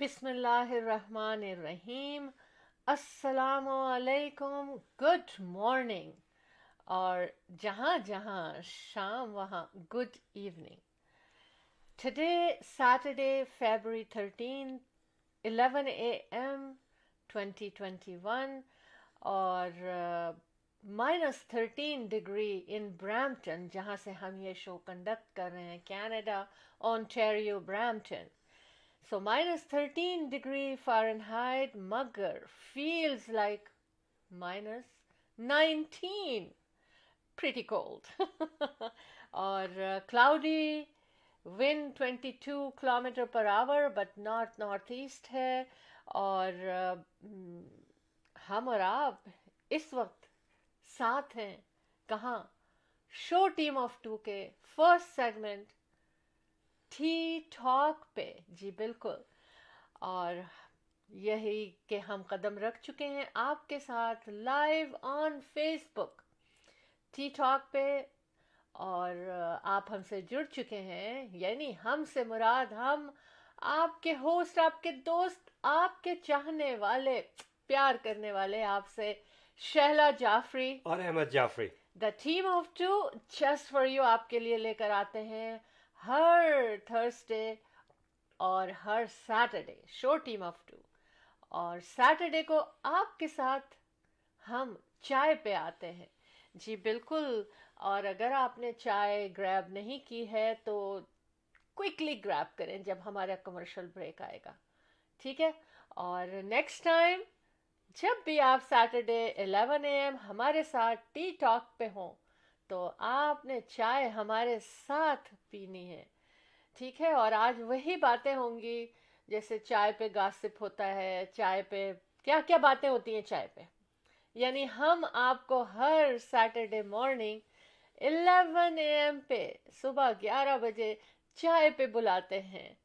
बिस्मिल्लाहिर्रहमानिर्रहीम। अस्सलामु अलैकुम, गुड मॉर्निंग। और जहाँ जहाँ शाम वहाँ good evening. Today Saturday February 13th 11 a.m. 2021 और -13 डिग्री इन ब्रैम्पटन, जहाँ से हम ये शो कंडक्ट कर रहे हैं, Canada, Ontario, Brampton. So -13 degree Fahrenheit, mugger feels like -19. Pretty cold. और cloudy, wind 22 km/h, but northeast है। और हम और आप इस वक्त साथ हैं। कहाँ? शो टीम ऑफ टू के फर्स्ट सेगमेंट टी टॉक पे। जी बिल्कुल। और यही कि हम कदम रख चुके हैं आपके साथ live on Facebook T talk पे। और आप हमसे जुड़ चुके हैं, यानी हमसे मुराद हम आपके होस्ट, आपके दोस्त, आपके चाहने वाले, प्यार करने वाले आपसे शहला जाफरी और Ahmed Jafri. The team of two just for you आपके लिए लेकर आते हैं हर थर्सडे और हर Saturday show team of two. और सैटरडे को आपके साथ हम चाय पे आते हैं। जी बिल्कुल। और अगर आपने चाय ग्रैब नहीं की है तो क्विकली ग्रैब करें जब हमारा कमर्शियल ब्रेक आएगा, ठीक है। और नेक्स्ट टाइम जब भी आप सैटरडे 11 a.m. हमारे साथ टी टॉक पे हों तो आपने चाय हमारे साथ पीनी है, ठीक है। और आज वही बातें होंगी जैसे चाय पे गॉसिप होता है, चाय पे क्या क्या बातें होती हैं चाय पे। यानी हम आपको हर सैटरडे मॉर्निंग 11 a.m. पे, सुबह 11 बजे चाय पे बुलाते हैं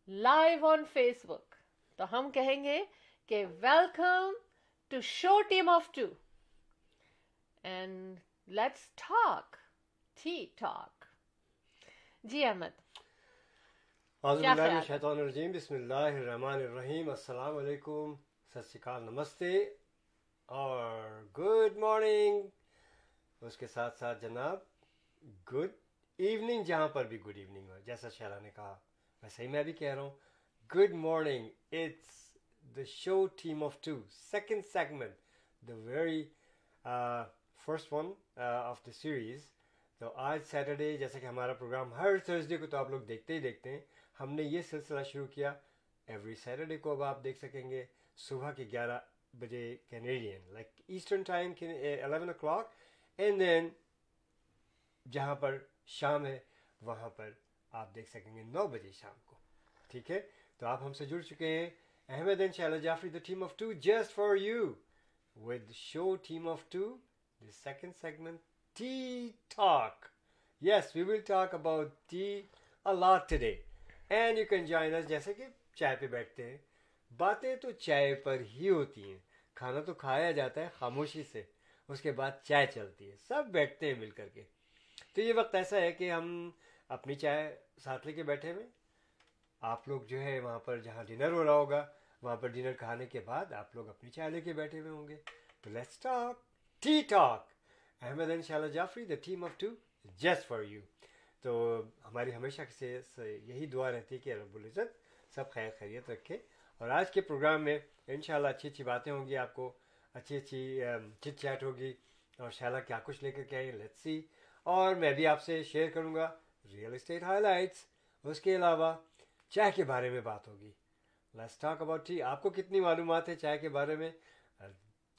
लाइव ऑन फेसबुक। तो हम कहेंगे कि welcome to show team of two and let's talk tea talk. जी अहमद, क्या ख्याल है? औज़ुबिल्लाहिमिनश्शैतानिर्रजीम, बिस्मिल्लाहिर्रहमानिर्रहीम, अस्सलाम वालेकुम, सत श्री अकाल, नमस्ते और गुड मॉर्निंग। उसके साथ साथ जनाब गुड इवनिंग, जहाँ पर भी गुड इवनिंग हो। जैसा शैला ने कहा वैसे ही मैं भी कह रहा हूँ good morning. It's the show team of two, second segment, the very first one of the series. तो आज सैटरडे, जैसे कि हमारा प्रोग्राम हर थर्सडे को तो आप लोग देखते ही देखते हैं, हमने ये सिलसिला शुरू किया एवरी सैटरडे को। अब आप देख सकेंगे सुबह के 11 बजे कैनेडियन, लाइक ईस्टर्न टाइम के 11 o'clock, एंड देन जहाँ पर शाम है वहाँ पर आप देख सकेंगे 9 बजे शाम को, ठीक है। तो आप हमसे जुड़ चुके हैं, Ahmed and Shaila Jafri, the team of two just for you, with show team of two, the second segment, tea talk. Yes, we will talk about tea a lot today. And you can join us, जैसे कि चाय पे बैठते हैं, बातें तो चाय पर ही होती हैं। खाना तो खाया जाता है खामोशी से, उसके बाद चाय चलती है, सब बैठते हैं मिल करके। तो ये वक्त ऐसा है कि हम अपनी चाय साथ लेके बैठे हुए, आप लोग जो है वहाँ पर जहाँ डिनर हो रहा होगा, वहाँ पर डिनर खाने के बाद आप लोग अपनी चाय लेके बैठे हुए होंगे। तो let's talk tea talk, Ahmed and Shahla Jafri, the team of two just for you. तो हमारी हमेशा से यही दुआ रहती है कि रब्बुल इज़्ज़त सब खैर खैरियत रखे। और आज के प्रोग्राम में इंशाल्लाह अच्छी अच्छी बातें होंगी, आपको अच्छी अच्छी चिट चैट होगी, और शाला क्या कुछ लेकर के आई लेट्स सी। और मैं भी आपसे शेयर करूँगा रियल एस्टेट हाईलाइट्स। उसके अलावा चाय के बारे में बात होगी। Let's talk about tea. आपको कितनी मालूमात है चाय के बारे में?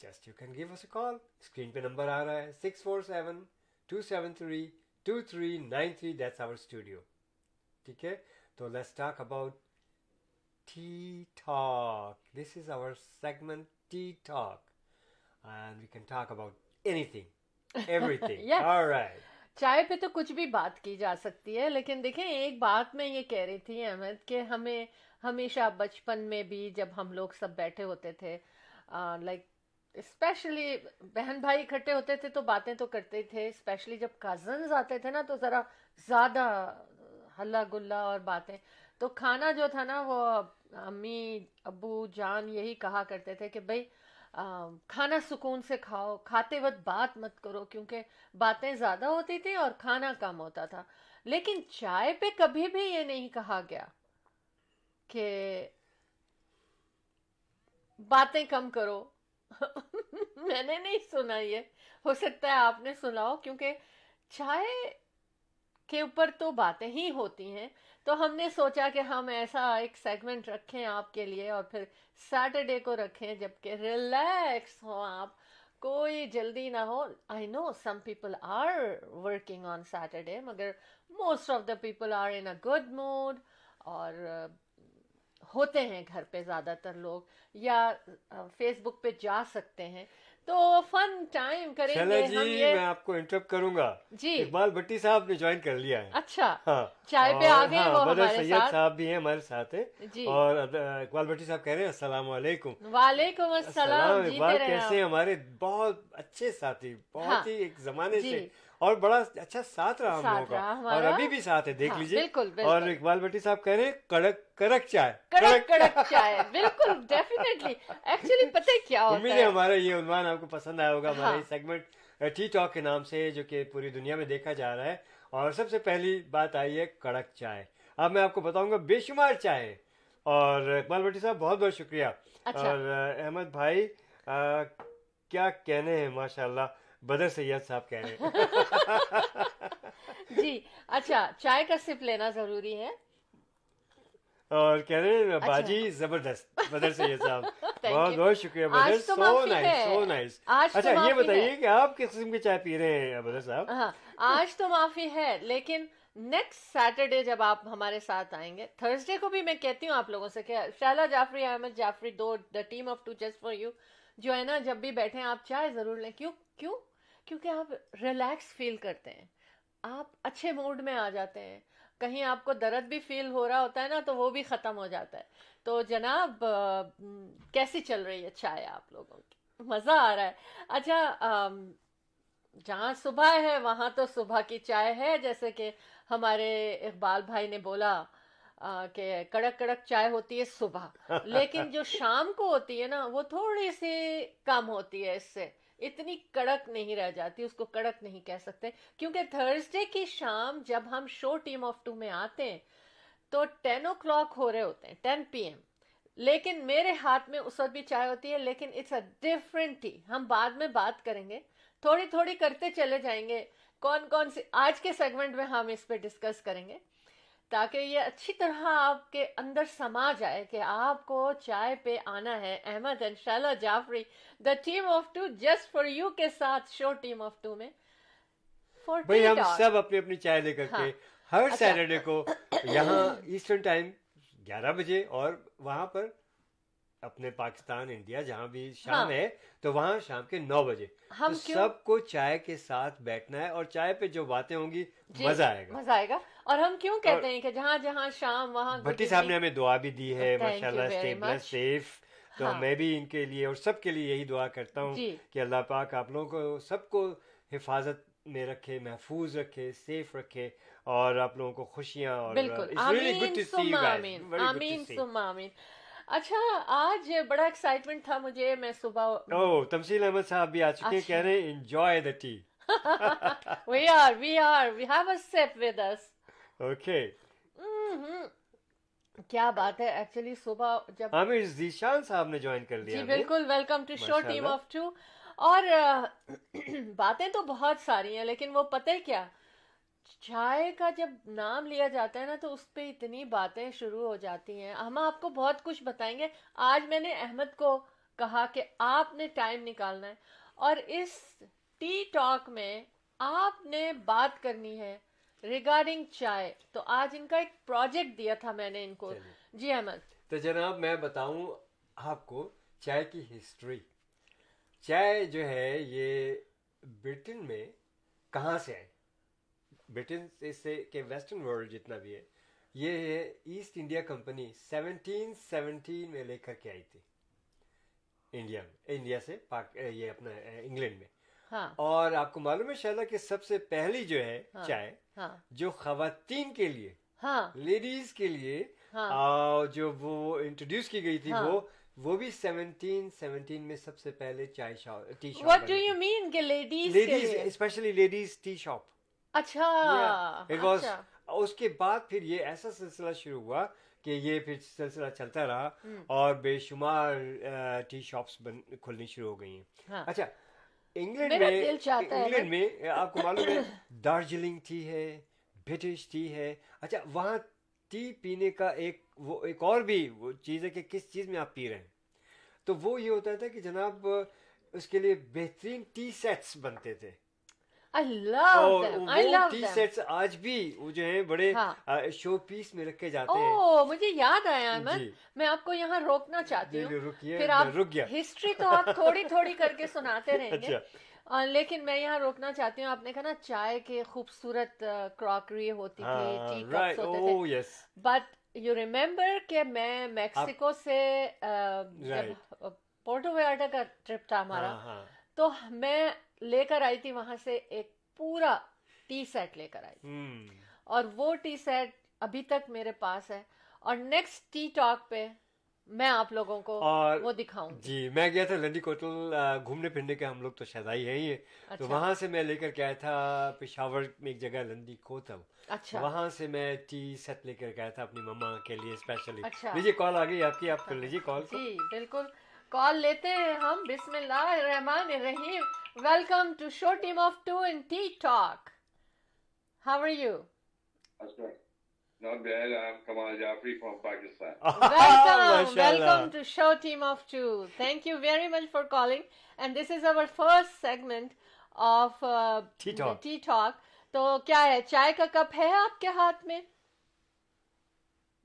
Just you can give us a call. Screen पे नंबर आ रहा है 647-273-2393, दैट्स आवर स्टूडियो, ठीक है। तो let's talk about tea talk. This is our segment tea talk, and we can talk about anything everything, yes, alright. चाय पे तो कुछ भी बात की जा सकती है। लेकिन देखें, एक बात मैं ये कह रही थी अहमद कि हमें हमेशा बचपन में भी जब हम लोग सब बैठे होते थे, लाइक स्पेशली बहन भाई इकट्ठे होते थे तो बातें तो करते ही थे। स्पेशली जब कजन्स आते थे ना तो ज़रा ज़्यादा हल्ला गुल्ला और बातें। तो खाना जो था ना वो अम्मी अब्बू जान यही कहा करते थे कि भाई खाना सुकून से खाओ, खाते वक्त बात मत करो, क्योंकि बातें ज्यादा होती थी और खाना कम होता था। लेकिन चाय पे कभी भी ये नहीं कहा गया कि बातें कम करो। मैंने नहीं सुना ये। हो सकता है आपने सुना हो, क्योंकि चाय के ऊपर तो बातें ही होती हैं। तो हमने सोचा कि हम ऐसा एक सेगमेंट रखें आपके लिए, और फिर सैटरडे को रखें जबकि रिलैक्स हो आप, कोई जल्दी ना हो। I know some people are working on Saturday, मगर most of the people are in a good mood, और होते हैं घर पे ज़्यादातर लोग, या फेसबुक पे जा सकते हैं, तो फन टाइम शैला करेंगे जी, हम ये। मैं आपको इंटरप्ट करूंगा। जी। इकबाल भट्टी साहब ने ज्वाइन कर लिया है। अच्छा। हाँ। चाय पे आ और गए हाँ, वो बदर हमारे सैयद साथ। साहब भी हैं हमारे साथ हैं। जी। और इकबाल भट्टी साहब कह रहे हैं अस्सलाम वालेकुम। वालेकुम अस्सलाम, सलाम जीते इकबाल, रहे कैसे आप। हैं? हमारे बहुत अच्छे साथी, हाँ बहुत ही एक जमाने जी। से, और बड़ा अच्छा साथ रहा हम लोगों साथ का, रहा और हमारा। अभी भी साथ है, देख हाँ लीजिए। बिल्कुल और बिल्कुल। इकबाल भट्टी साहब कह रहे हैं कड़क कड़क चाय, कड़क कड़क कड़क चाय, बिल्कुल डेफिनेटली। एक्चुअली पता है क्या होता उम्मीद है है। हमारा ये उन्वान आपको पसंद आया होगा, हमारा हाँ ये सेगमेंट टी टॉक के नाम से, जो कि पूरी दुनिया में देखा जा रहा है। और सबसे पहली बात आई है कड़क चाय। अब मैं आपको बताऊंगा बेशुमार चाय है। और इकबाल भट्टी साहब बहुत बहुत शुक्रिया। अच्छा। और अहमद भाई, क्या कहने हैं, माशाल्लाह, बदर सैयद साहब कह रहे हैं। जी। अच्छा, चाय का सिप लेना जरूरी है। और कह रहे हैं अच्छा। बाजी जबरदस्त, बदर सैयद साहब। थैंक बहुत यू। बहुत शुक्रिया बदर, आज तो सो माफी नाइस, सो है। नाइस। आज तो अच्छा, ये माफी है। बताइए कि आप किस किस्म की चाय पी रहे हैं बदर साहब? हाँ, आज तो माफी है, लेकिन नेक्स्ट सैटरडे जब आप हमारे साथ आएंगे, थर्सडे को भी मैं कहती हूँ आप लोगों से कि शैला जाफरी, अहमद जाफरी, दो the team of two just for you, जो है ना, जब भी बैठे आप चाय जरूर लें। क्यों? क्यों? क्योंकि आप रिलैक्स फील करते हैं, आप अच्छे मूड में आ जाते हैं। कहीं आपको दर्द भी फील हो रहा होता है ना, तो वो भी खत्म हो जाता है। तो जनाब, कैसी चल रही है चाय आप लोगों की? मजा आ रहा है? अच्छा, जहाँ सुबह है वहां तो सुबह की चाय है, जैसे कि हमारे इकबाल भाई ने बोला कि कड़क कड़क चाय होती है सुबह, लेकिन जो शाम को होती है ना, वो थोड़ी सी कम होती है इससे, इतनी कड़क नहीं रह जाती, उसको कड़क नहीं कह सकते। क्योंकि थर्सडे की शाम जब हम शो टीम ऑफ टू में आते हैं, तो 10 o'clock हो रहे होते हैं, 10 PM। लेकिन मेरे हाथ में उस वक्त भी चाय होती है, लेकिन इट्स अ डिफरेंट टी। हम बाद में बात करेंगे, थोड़ी थोड़ी करते चले जाएंगे, कौन कौन सी आज के सेगमेंट में हम इस पे डिस्कस करेंगे, ताकि ये अच्छी तरह आपके अंदर समा जाए कि आपको चाय पे आना है। Ahmed and Shaila Jafri, the team of two just for you के साथ, शो टीम ऑफ टू में, फॉर भाई, टी हम टॉक। सब अपनी अपनी चाय लेकर के हाँ। हर अच्छा। सैटरडे को यहाँ ईस्टर्न टाइम 11 बजे, और वहां पर अपने पाकिस्तान, इंडिया, जहां भी शाम हाँ। है, तो वहां शाम के 9 बजे। तो हम क्यों? सबको चाय के साथ बैठना है, और चाय पे जो बातें होंगी, जी, मजा आएगा। मजा आएगा। और हम क्यों और कहते हैं कि जहां जहां शाम वहां गुड भट्टी साहब ने इवनिंग। हमें दुआ भी दी है, थैंक यू माशाल्लाह, stay very bless, much. Safe. तो हाँ मैं भी इनके लिए और सबके लिए यही दुआ करता हूँ जी। कि अल्लाह पाक आप लोगों को सबको हिफाजत में रखे, महफूज रखे, सेफ रखे, और आप लोगों को खुशियाँ। और बिल्कुल, इट्स रियली गुड आमीन टू सी यू सुम्मा गाइस, आमीन, वेरी गुड टू आमीन सी। सुम्मा आमीन। अच्छा, आज बड़ा एक्साइटमेंट था मुझे, मैं सुबह ओह, तमसील अहमद साहब भी आ चुके हैं, कह अच्छा। रहे हैं enjoy the tea. we have a sip with us। Okay. हम्म। क्या बात है, एक्चुअली सुबह जब। आमिर जीशान साहब ने ज्वाइन कर लिया जी हमें, बिल्कुल, वेलकम टू शो टीम माशाल्लाह। Of two. और बातें तो बहुत सारी हैं, लेकिन वो पता है क्या, चाय का जब नाम लिया जाता है ना, तो उस पे इतनी बातें शुरू हो जाती हैं। हम आपको बहुत कुछ बताएंगे। आज मैंने अहमद को कहा कि आपने टाइम निकालना है, और इस टी टॉक में आपने बात करनी है रिगार्डिंग चाय। तो आज इनका एक प्रोजेक्ट दिया था मैंने इनको। चलिए, जी अहमद। तो जनाब, मैं बताऊं आपको चाय की हिस्ट्री। चाय जो है ये ब्रिटेन में कहाँ से आई? ब्रिटेन से के वेस्टर्न वर्ल्ड जितना भी है, ये है ईस्ट इंडिया कंपनी 1717 में लेकर के आई थी इंडिया में, इंडिया से ये अपना इंग्लैंड में। हाँ और आपको मालूम है शैला कि सबसे पहली जो है हाँ चाय, हाँ जो खवातीन के लिए, हाँ। लेडीज के लिए हाँ जो वो इंट्रोड्यूस की गई थी, हाँ। वो भी 1717 में सबसे पहले चाय shop, tea shop what do बनी यू थी। मीन कि लेडीज के लेडीज, लिए? Specially ladies tea shop. अच्छा या इट वाज। अच्छा। उसके बाद फिर ये ऐसा सिलसिला शुरू हुआ कि ये फिर सिलसिला चलता रहा हम्म। और बेशुमार टी शॉप्स खुलनी शुरू हो गई हैं। हाँ अच्छा, इंग्लैंड मेरा दिल में, चाहता है इंग्लैंड ना। में आपको मालूम है दार्जिलिंग टी है, ब्रिटिश टी है। अच्छा, वहाँ टी पीने का एक और भी वो चीज़ है कि किस चीज़ में आप पी रहे हैं। तो वो ये होता था कि जनाब उसके लिए बेहतरीन टी सेट्स बनते थे। I love और them. I वो love टी them. सेट्स आज भी वो जो है बड़े हाँ। शो पीस में रखे जाते हैं। ओह मुझे याद आया अहमद, जी। मैं आपको यहाँ रोकना चाहती नहीं हूँ। नहीं, रुकिए, फिर मैं आप रुक गया। हिस्ट्री तो आप थोड़ी थोड़ी करके सुनाते रहेंगे। अच्छा। लेकिन मैं यहाँ रोकना चाहती हूँ। आपने कहा ना चाय के खूबसूरत क्रॉकरी होती थी, टी हाँ, कप्स राइट, होते थे। Oh yes, but you remember कि मैं आप, मैक्सिको से जब राइट, पोर्टो वेलाटा का ट्रिप था हमारा, हाँ हाँ, तो मैं लेकर आई थी वहां से एक पूरा टी सेट लेकर आई थी। और वो टी सेट अभी तक मेरे पास है। और नेक्स्ट टी टॉक पे मैं आप लोगों को और वो दिखाऊंगी। जी, मैं गया था लंडी कोटल घूमने फिरने के, हम लोग तो शदाई हैं ही हैं। तो अच्छा वहाँ से मैं लेकर के आया था पेशावर में एक जगह लंडी कोतल, अच्छा वहाँ से मैं टी सेट लेकर के आया था अपनी मम्मा के लिए स्पेशली। अच्छा। लीजिए, कॉल आ गई आपकी, आप कर लीजिए कॉल को। जी बिल्कुल, कॉल लेते हैं हम। बिस्मिल्लाहिर्रहमानिर्रहीम। Welcome to show team of two in tea talk. How are you? That's right. Not bad. I'm Kamal Jafri from Pakistan. Welcome, माशाल्लाह। welcome to Show Team of Two. Thank you very much for calling. And this is our first segment of Tea Talk. Tea Talk. तो क्या है, चाय का cup है आपके हाथ में?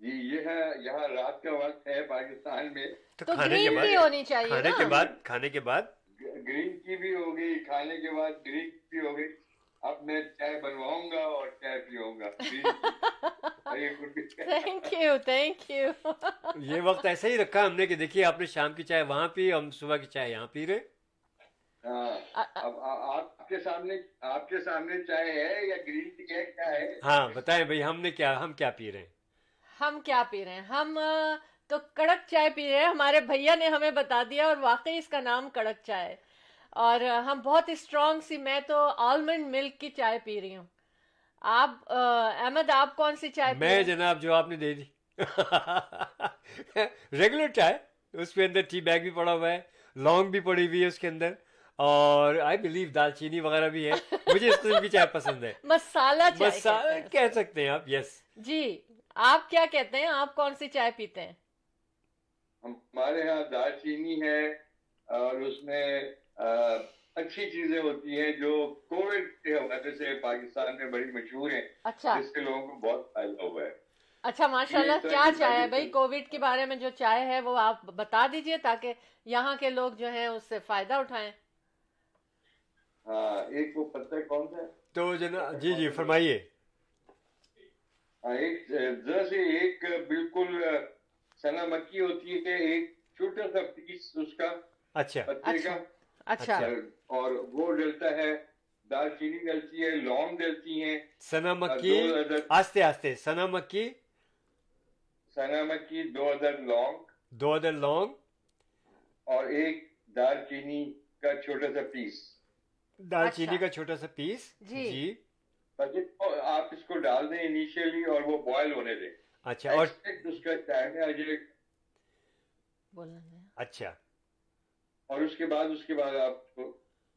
जी, ये है, यहाँ रात का वक्त है पाकिस्तान में। तो तो खाने के ग्रीन बाद, टी होनी चाहिए खाने ना? के बाद, खाने के बाद ग्रीन टी भी हो गई, खाने के बाद ग्रीन टी भी हो गई। अब मैं चाय बनवाऊंगा और चाय पीऊंगा। Thank you thank you. ये वक्त ऐसे ही रखा हमने कि देखिए आपने शाम की चाय वहाँ पी, हम सुबह की चाय यहाँ पी रहे। हाँ, अब आपके सामने चाय है या ग्रीन टी है, क्या है? हाँ बताएं भाई, हम क्या पी रहे हैं? हम क्या पी रहे हैं? हम तो कड़क चाय पी रहे हैं। हमारे भैया ने हमें बता दिया और वाकई इसका नाम कड़क चाय है। और हम बहुत स्ट्रांग सी, मैं तो आलमंड मिल्क की चाय पी रही हूँ। आप अहमद, आप कौन सी चाय पी रहे मैं हैं? जनाब जो आपने दे दी रेगुलर चाय, उसके अंदर टी बैग भी पड़ा हुआ है, लौंग भी पड़ी हुई है उसके अंदर, और आई बिलीव दालचीनी वगैरह भी है। मुझे इस किस्म की चाय पसंद है। मसाला चाय मसाला कहते हैं। कह सकते हैं आप, यस। जी, आप क्या कहते हैं? आप कौन सी चाय पीते हैं? हमारे यहाँ दालचीनी है और उसमें अच्छी चीजें होती हैं जो कोविड के हवाले से पाकिस्तान में बड़ी मशहूर हैं, अच्छा जिससे लोगों को बहुत फायदा हुआ है। अच्छा, माशाल्लाह। ये तो क्या एक चाय है सारी- भाई? कोविड के बारे में जो चाय है वो आप बता दीजिए ताकि यहाँ के लोग जो हैं उससे फायदा उठाएं। हाँ, एक वो पत्ता कौन सा है? तो जनाब जी जी फरमाइए। हाँ, एक बिल्कुल सना मक्की होती है, एक छोटा सा पीस उसका अच्छा पत्ते अच्छा का, अच्छा और वो डलता है, दालचीनी डलती है, लौंग डलती है, सना मक्की, 2 अदद आस्ते आस्ते, सना मक्की, सना मक्की, 2 अदद लौंग 2 अदद लौंग, और एक दालचीनी का छोटा सा पीस। दालचीनी अच्छा। का छोटा सा पीस। जी। जी बस आप इसको डाल दें इनिशियली और वो बॉयल होने दें। अच्छा, और एक्सट्रैक्ट उसका चाय में आ जाए, बोलना है। अच्छा और उसके बाद आपको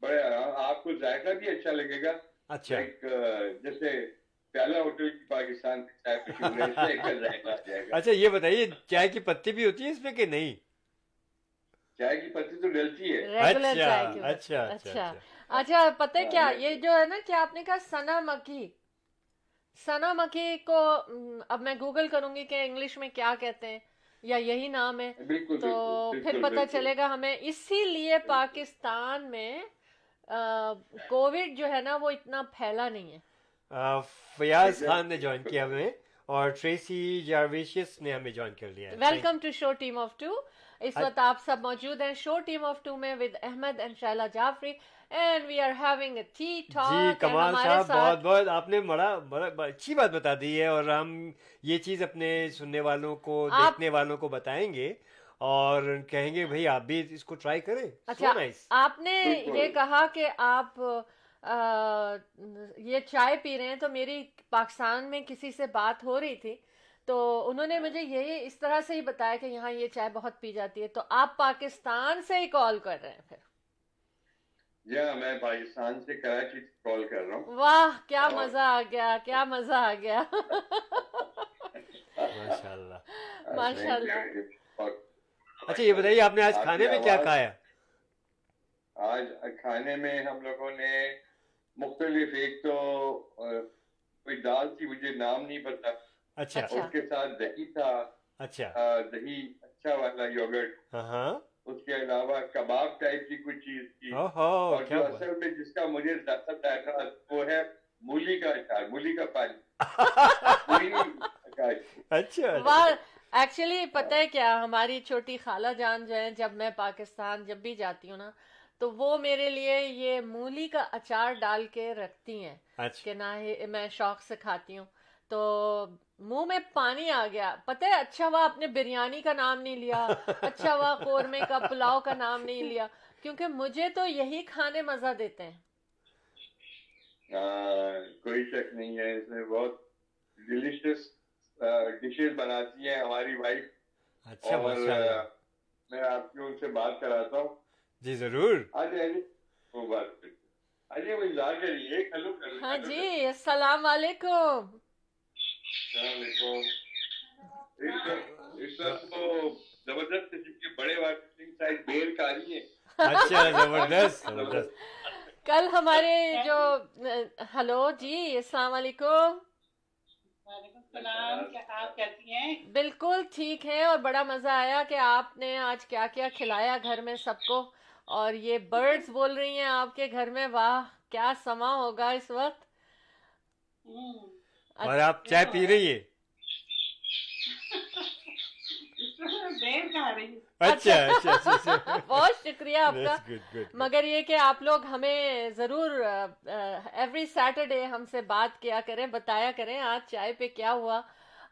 बड़े आराम, आपको जायका भी अच्छा लगेगा। अच्छा एक जैसे प्याला होटल की पाकिस्तान की चाय मशहूर है, इससे एक जायका आ जाएगा। अच्छा, ये बताइए चाय की पत्ती भी होती है इसमें कि नहीं? चाय की पत्ती तो डलती है। रेगुलर अच्छा, चाय की बात। अच्छा, अच्छा, अच्छा अच्छा। अच्छा, पता है हाँ, क्या, ये- ये जो है ना, क्या आपने कहा सना मक्खी? सना मक्खी को अब मैं गूगल करूंगी कि इंग्लिश में क्या कहते हैं, या यही नाम है। बिल्कुल तो बिल्कुल फिर बिल्कुल पता बिल्कुल। चलेगा हमें। इसीलिए पाकिस्तान में कोविड जो है ना वो इतना फैला नहीं है। फयाज खान ने ज्वाइन किया हमें, और ट्रेसी जारवेशियस ने हमें ज्वाइन कर लिया है। Welcome to show team of two. इस वक्त आप सब मौजूद हैं शो टीम ऑफ टू में with Ahmed and Shaila Jafri and we are having a tea talk. जी कमाल साहब, बहुत बहुत आपने बड़ा अच्छी बात बता दी है, और हम ये चीज़ अपने सुनने वालों को, देखने वालों को बताएंगे और कहेंगे भाई आप भी इसको ट्राई करें। अच्छा, so nice. आपने ये कहा कि आप ये चाय पी रहे हैं, तो मेरी पाकिस्तान में किसी से बात हो रही थी, तो उन्होंने मुझे ये इस तरह से ही बताया कि यहाँ ये चाय बहुत पी जाती है। तो आप पाकिस्तान से ही कॉल कर रहे हैं फिर? मैं पाकिस्तान से कराची से कॉल कर रहा हूँ। वाह, क्या मजा आ गया, क्या मजा आ गया। माशाल्लाह माशाल्लाह। अच्छा ये बताइए, आपने आज खाने में क्या खाया? आज खाने में हम लोगों ने मुख्तलिफ, एक तो कोई दाल थी, मुझे नाम नहीं पता। अच्छा। उसके साथ दही था। अच्छा। दही अच्छा वाला योगर्ट। हाँ। उसके अलावा कबाब टाइप की कुछ चीज थी। और जो असल में जिसका मुझे ज्यादा था वो है मूली का अचार, मूली का पानी। अच्छा। वाह, एक्चुअली पता है क्या, हमारी छोटी खाला जान जो है, जब मैं पाकिस्तान जब भी जाती हूँ ना, तो वो मेरे लिए ये मूली का अचार डाल के रखती हैं। अच्छा। कि ना ही मैं शौक से खाती हूँ, तो मुंह में पानी आ गया। पता है, अच्छा हुआ आपने बिरयानी का नाम नहीं लिया, अच्छा हुआ कोरमे का, पुलाव का नाम नहीं लिया, क्योंकि मुझे तो यही खाने मजा देते हैं। कोई शक नहीं है, इसमें बहुत डिलीशियस डिशेस बनाती है हमारी वाइफ। अच्छा, और मैं आपकी उनसे बात कराता हूँ। जी जरूर। वो बात अरे वो इंतजार करिए, हेलो करो। हाँ जी, अस्सलाम वालेकुम। इस वक्त तो जबरदस्त किस्म के बड़े वाले साइज बेर खा रही है। अच्छा, जबरदस्त जबरदस्त। कल हमारे जो हेलो जी, अस्सलाम वालेकुम। सलाम, क्या आप कैसी हैं? बिल्कुल ठीक है, और बड़ा मजा आया कि आपने आज क्या क्या खिलाया घर में सबको, और ये बर्ड्स बोल रही हैं आपके घर में। वाह, क्या समा होगा इस वक्त। और आप चाय पी रही है? बेर खा रही हूँ। अच्छा अच्छा अच्छा। बहुत शुक्रिया आपका। good, good. मगर ये कि आप लोग हमें जरूर एवरी सैटरडे हमसे बात किया करें, बताया करें आज चाय पे क्या हुआ।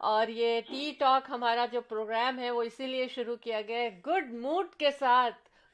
और ये टी टॉक हमारा जो प्रोग्राम है वो इसीलिए शुरू किया गया है गुड मूड के साथ,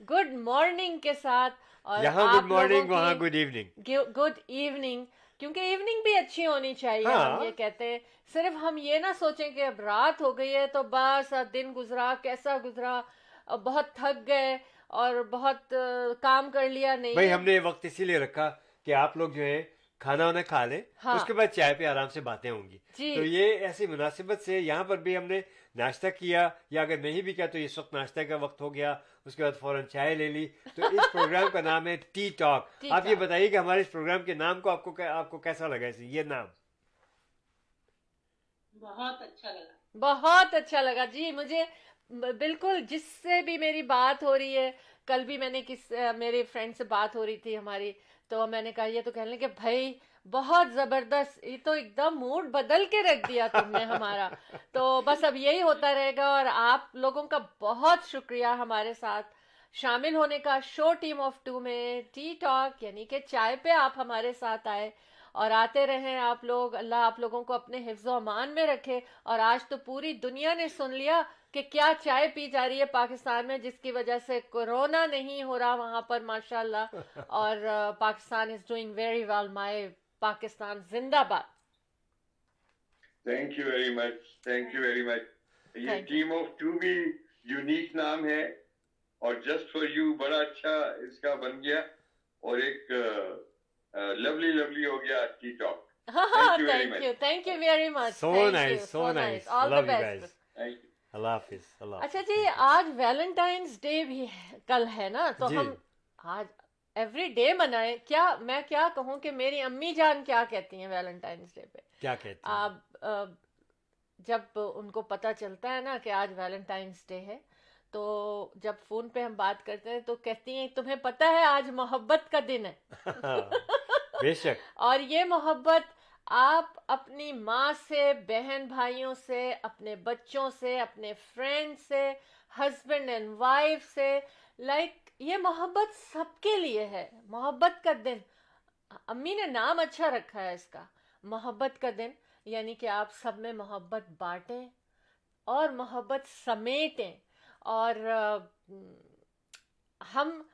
गुड मॉर्निंग के साथ। और यहाँ गुड मॉर्निंग, वहाँ गुड इवनिंग। गुड इवनिंग, क्योंकि इवनिंग भी अच्छी होनी चाहिए। हाँ। हम ये कहते हैं, सिर्फ हम ये ना सोचें कि अब रात हो गई है तो बस दिन गुजरा, कैसा गुजरा, बहुत थक गए और बहुत काम कर लिया। नहीं भाई, हमने वक्त इसीलिए रखा कि आप लोग जो है खाना वाना खा लें। हाँ। उसके बाद चाय पे आराम से बातें होंगी। तो ये ऐसी मुनासिबत से यहाँ पर भी हमने नाश्ता किया, या अगर नहीं भी किया तो इस वक्त नाश्ते का वक्त हो गया, उसके बाद फौरन चाय ले ली। तो इस प्रोग्राम का नाम है टी टॉक। आप ये बताइए कि हमारे इस प्रोग्राम के नाम को आपको कैसा लगा ये नाम? बहुत अच्छा लगा, बहुत अच्छा लगा जी मुझे। बिल्कुल, जिससे भी मेरी बात हो रही है, कल भी मैंने मेरे फ्रेंड से बात हो रही थी हमारी, तो मैंने कहा, ये तो कहने लगे भाई बहुत जबरदस्त, ये तो एकदम मूड बदल के रख दिया तुमने हमारा। तो बस अब यही होता रहेगा, और आप लोगों का बहुत शुक्रिया हमारे साथ शामिल होने का शो टीम ऑफ टू में, टी टॉक यानी कि चाय पे आप हमारे साथ आए और आते रहें आप लोग। अल्लाह आप लोगों को अपने हिफ्ज़ो अमान में रखे। और आज तो पूरी दुनिया ने सुन लिया कि क्या चाय पी जा रही है पाकिस्तान में, जिसकी वजह से कोरोना नहीं हो रहा वहां पर, माशाल्लाह। और Pakistan is doing very well. My Pakistan जिंदाबाद। Thank you very much, thank you very much. ये टीम ऑफ टू भी यूनिक नाम है, और जस्ट फॉर यू बड़ा अच्छा इसका बन गया, और एक लवली लवली हो गया tea talk. Thank you very much. So nice, all the best. Thank you. Allah हाफिज, अल्लाह। अच्छा जी, आज वैलेंटाइंस डे भी कल है ना, तो हम आज एवरी डे मनाएं। क्या मैं क्या कहूँ कि मेरी अम्मी जान क्या कहती हैं वैलेंटाइंस डे पे? क्या कहती हैं? जब उनको पता चलता है ना कि आज वैलेंटाइंस डे है, तो जब फोन पे हम बात करते हैं तो कहती हैं, तुम्हें पता है आज मोहब्बत का दिन है। बेशक। और ये मोहब्बत आप अपनी माँ से, बहन भाइयों से, अपने बच्चों से, अपने फ्रेंड से, हस्बैंड एंड वाइफ से, ये मोहब्बत सबके लिए है। मोहब्बत का दिन, अम्मी ने नाम अच्छा रखा है इसका, मोहब्बत का दिन, यानी कि आप सब में मोहब्बत बांटें और मोहब्बत समेटें। और हम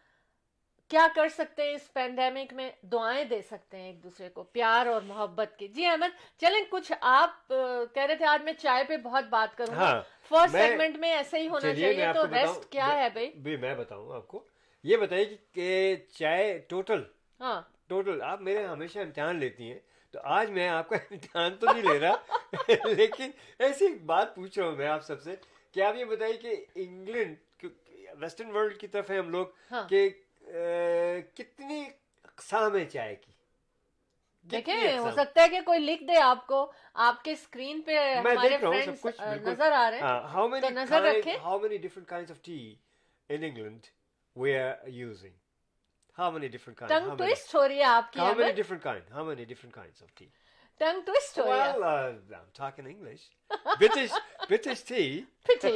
क्या कर सकते हैं इस पेंडेमिक में? दुआएं दे सकते हैं एक दूसरे को, प्यार और मोहब्बत की। जी अहमद, चलें कुछ आप कह रहे थे आज मैं चाय पे बहुत बात करूंगा। हाँ, फर्स्ट मैं सेगमेंट में ऐसे ही होना चलिए मैं चाहिए, तो आपको बताऊं, रेस्ट क्या है भाई? मैं बताऊं आपको। ये बताइए कि चाय टोटल हाँ आप मेरे हमेशा इम्तिहान लेती हैं, तो आज मैं आपका इम्तिहान तो नहीं ले रहा लेकिन ऐसी एक बात पूछ रहा हूँ मैं आप सबसे कि आप ये बताइए कि इंग्लैंड, वेस्टर्न वर्ल्ड की तरफ है हम लोग, हाँ। कि कितनी अक़साम है चाय की? कितनी देखें, हो अक़साम? सकता है कि कोई लिख दे आपको, आपके स्क्रीन पे मैं हमारे देख रहा हूँ सब फ्रेंड्स कुछ बिल्कुल। नजर आ रहे हैं, हाउ तो मेनी नजर रखें। How many different kinds of tea in England we are using? How many different kinds? Tongue twist हो रही है आपकी How many Ahmed, different kinds? How many different kinds of tea? Tongue twist हो रही है। Well, I'm talking English. British tea. Pity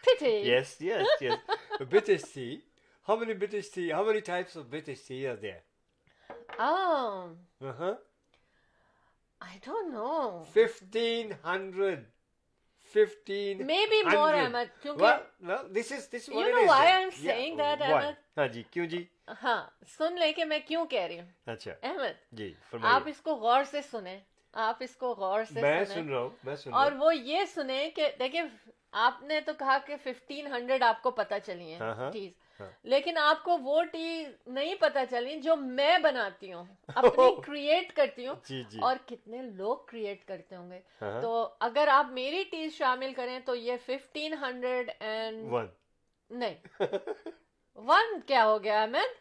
pity. Yes. British tea. How many British tea? How many types of British tea are there? Uh-huh. I don't know. 1,500. 1,500. Maybe more, Ahmed, क्योंकि Well, this is what You it know is why then. I'm saying that, why? Ahmed? हाँ जी, क्यों जी? हाँ, सुन ले कि मैं क्यों कह रही हूँ। अच्छा अहमद, जी, आप फरमाइए। इसको गौर से सुने, आप इसको गौर से मैं सुने। सुन रहा हूँ, मैं सुन रहा और हूँ। वो ये सुने कि देखिए, आपने तो कहा कि 1500 आपको पता चली हाँ, हाँ, है टीज, हाँ। लेकिन आपको वो टी नहीं पता चली जो मैं बनाती हूँ, अपनी क्रिएट करती हूँ। जी जी। और कितने लोग क्रिएट करते होंगे। हाँ, तो अगर आप मेरी टीज शामिल करें तो ये 1500 एंड वन। नहीं, वन क्या हो गया अहमद?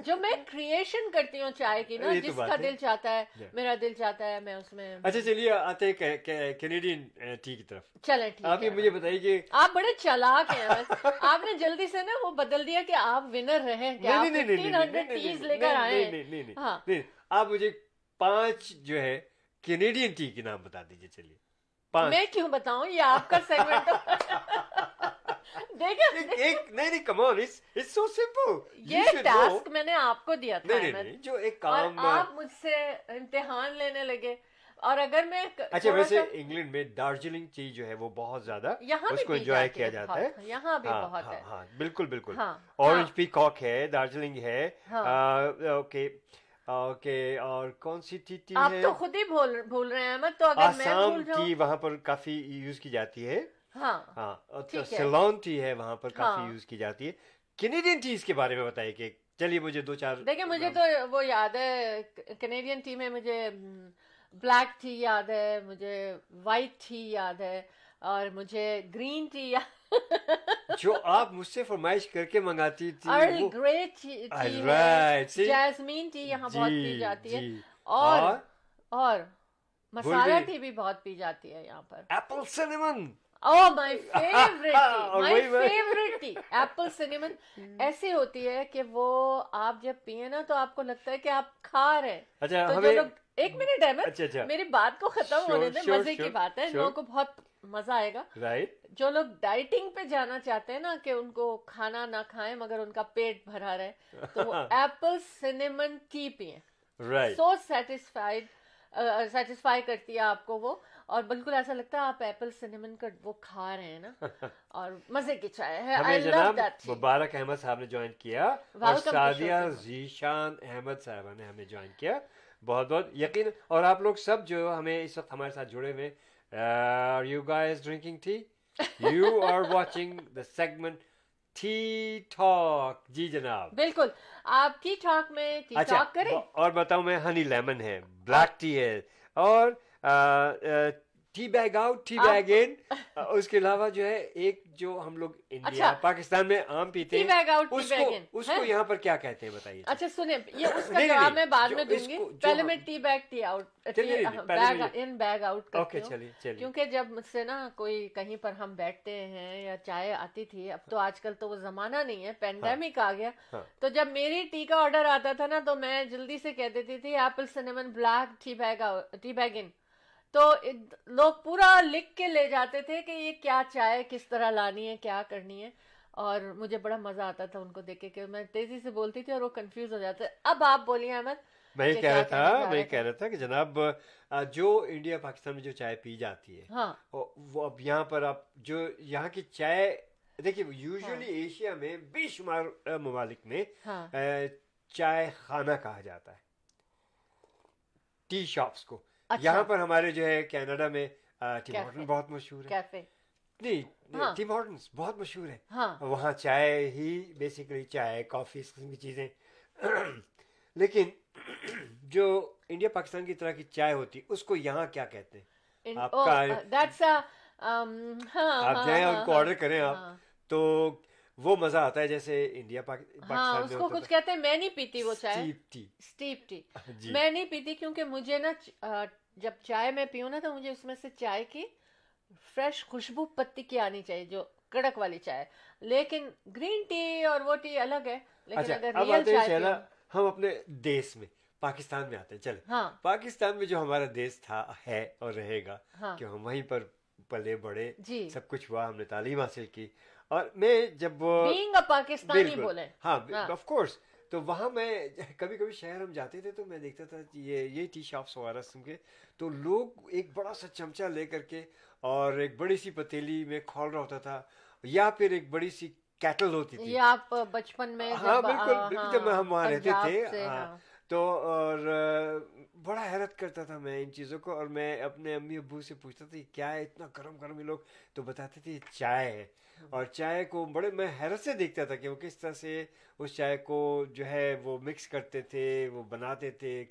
जो मैं क्रिएशन करती हूँ चाय की ना, ये तो बात जिसका है। दिल चाहता है, Yeah. मेरा दिल चाहता है, मैं उसमें। अच्छा चलिए आते हैं कैनेडियन टी की तरफ। चलें ठीक आप ये है। मुझे बताइए कि आप बड़े चालाक हैं अहमद। आपने जल्दी से ना वो बदल दिया कि आप विनर रहे, कि आप 1500 टीज लेकर आए। नहीं, हाँ। नहीं, आप मुझे 5 जो है कैनेडियन टी के नाम बता दीजिए। चलिए 5। मैं क्यों बताऊं, ये आपका सेगमेंट। देखिए, एक नहीं, come on, it's so simple. ये टास्क मैंने आपको दिया था नहीं, अहमद, जो एक और काम आप मुझसे इम्तिहान लेने लगे। और अगर मैं अच्छा, थोड़ा वैसे सा- इंग्लैंड में दार्जिलिंग टी जो है वो बहुत ज्यादा यहाँ भी उसको पी एंजॉय जाती किया है जाता बहुत, है। यहाँ भी बहुत हाँ, है। हाँ, बिल्कुल। हाँ, ऑरेंज हाँ, पीकॉक है, दार्जिलिंग है। हाँ। ओके, और कौन सी टी आप है? तो खुद ही भूल रहे हैं अहमद, तो अगर मैं आसाम भूल जाऊं। टी वहाँ पर काफी यूज की जाती है। हाँ, हाँ, और ठीक है। सिलोन टी है वहाँ पर काफी हाँ। यूज की जाती है। कैनेडियन टीज के बारे में बताइए कि चलिए मुझे 2-4। देखिए, मुझे तो वो याद है, कैनेडियन टी में मुझे ब्लैक टी याद है, मुझे वाइट टी याद है, और मुझे ग्रीन टी याद। जो आप मुझसे फरमाइश करके मंगाती थी अर्ल वो। Grey T Right, see? Jasmine T यहाँ बहुत जी, पी जाती है, जी। और मसाला गई। टी भी बहुत पी जाती है यहाँ पर। Apple cinnamon. Oh my favourite T, और माय वही मैं- फेवरेट टी एप्पल सिनेमन। ऐसी होती है कि वो आप जब पिए ना तो आपको लगता है कि आप खा रहे हैं। अच्छा, तो जो हमें लोग, एक मिनट है, अच्छा। मेरी बात को खत्म होने दे, Sure, मजे की sure, बात है, sure. लोगों को बहुत मजा आएगा। राइट। जो लोग डाइटिंग पे जाना चाहते हैं ना, कि उनको खाना ना खाएं मगर उनका पेट भरा रहे, तो वो एप्पल सिनेमन टी पिए। राइट। सो सेटिस्फाई करती है आपको वो, और बिल्कुल ऐसा लगता है आप एप्पल सिनेमन का वो खा रहे हैं ना, और मजे की चाय है। आई हमें लव जनाब दैट। मुबारक अहमद साहब ने ज्वाइन किया, और Welcome to Sadia show, Zeeshan Ahmad साहबा ने हमें ज्वाइन किया। बहुत बहुत यकीन, और आप लोग सब जो हमें इस वक्त हमारे साथ जुड़े हुए, are you guys drinking tea? You are watching the segment tea talk. जी जनाब, बिल्कुल, आप टी टॉक में टी अच्छा, टॉक करें। और बताऊं मैं, हनी लेमन है, ब्लैक टी है, और tea bag out, tea bag in. उसके अलावा जो है एक जो हम लोग इंडिया अच्छा, पाकिस्तान में आम पीते टी हैं, बैग आउट टी उसको बैग इन उसको यहाँ पर क्या कहते हैं बताइए। अच्छा सुनिए, ये उसका नहीं, नहीं, जवाब नहीं, मैं बाद जो में दूंगी, इसको- जो पहले हम- मैं टी बैग टी आउट, चलिए, पहले बैग मुझे- इन बैग आउट करती ओके, हूँ। चलिए चलिए। क्योंकि जब मुझसे ना कोई कहीं पर हम बैठते हैं या चाय आती थी, अब तो आजकल तो वो जमाना नहीं है, पेंडेमिक आ गया, हाँ। तो जब मेरी टी का ऑर्डर आता था ना, तो मैं जल्दी से कह देती थी apple cinnamon black tea bag in. तो लोग पूरा लिख के ले जाते थे कि ये क्या चाय किस तरह लानी है, क्या करनी है, और मुझे बड़ा मजा आता था उनको देख के कि मैं तेजी से बोलती थी और वो कंफ्यूज हो जाते। अब आप बोलिए अहमद। मैं ये कि कह क्या रहा कहना चाह था, मैं रहे ये थे? कह रहा था कि जनाब जो इंडिया पाकिस्तान में जो चाय पी जाती है, हाँ वो अब यहाँ पर आप जो यहाँ की चाय देखिए, यूजुअली एशिया में बेशुमार ममालिक में हाँ चाय खाना कहा जाता है, टी शॉप्स को। अच्छा। यहाँ पर हमारे जो है कनाडा में टिम कैफे। हॉर्टन बहुत मशहूर है। कैफे। नहीं, हाँ। टिम हॉर्टन्स बहुत मशहूर है। हाँ वहाँ चाय ही बेसिकली चाय कॉफ़ी इस किस्म की चीज़ें। लेकिन जो इंडिया पाकिस्तान की तरह की चाय होती है उसको यहाँ क्या कहते हैं? आपका- दैट्स आप जाए उनको ऑर्डर करें आप, तो वो मज़ा आता है जैसे इंडिया हाँ पाकिस्तान में उसको होता कुछ कहते हैं, मैं नहीं पीती वो चाय, स्टीप टी। Steep tea. जी। मैं नहीं पीती क्योंकि मुझे ना जब चाय मैं पीऊँ ना, तो मुझे उसमें से चाय की फ्रेश खुशबू पत्ती की आनी चाहिए, जो कड़क वाली चाय। लेकिन ग्रीन टी और वो टी अलग है, लेकिन अच्छा, अगर अब रियल आते हैं चाय शैला, पीऊँ। हम अपने देश में पाकिस्तान में आते हैं। चले, हाँ पाकिस्तान में जो हमारा देश था, है और रहेगा, हाँ कि हम वहीं पर पले बड़े, जी। सब कुछ हुआ, हमने तालीम हासिल की, और मैं जब बीइंग अ पाकिस्तानी बिल्कुल, बोले। हाँ हाँ। ऑफ कोर्स, तो वहाँ मैं कभी कभी शहर हम जाते थे तो मैं देखता था कि ये टी शॉप्स वगैरह सुन के, तो लोग एक बड़ा सा चमचा ले करके और एक बड़ी सी पतीली में खोल रहा होता था, या फिर एक बड़ी सी कैटल होती थी। ये आप बचपन में हाँ जब बिल्कुल बिल्कुल, जब हम वहाँ रहते पंजाब थे, से, हाँ, हाँ। तो और बड़ा हैरत करता था मैं इन चीज़ों को, और मैं अपने अम्मी अब्बू से पूछता था ये क्या है, इतना गरम गरम ये लोग, तो बताते थे ये चाय है। और चाय को बड़े मैं हैरत से देखता था कि वो किस तरह से उस चाय को जो है वो मिक्स करते थे, वो बनाते थे,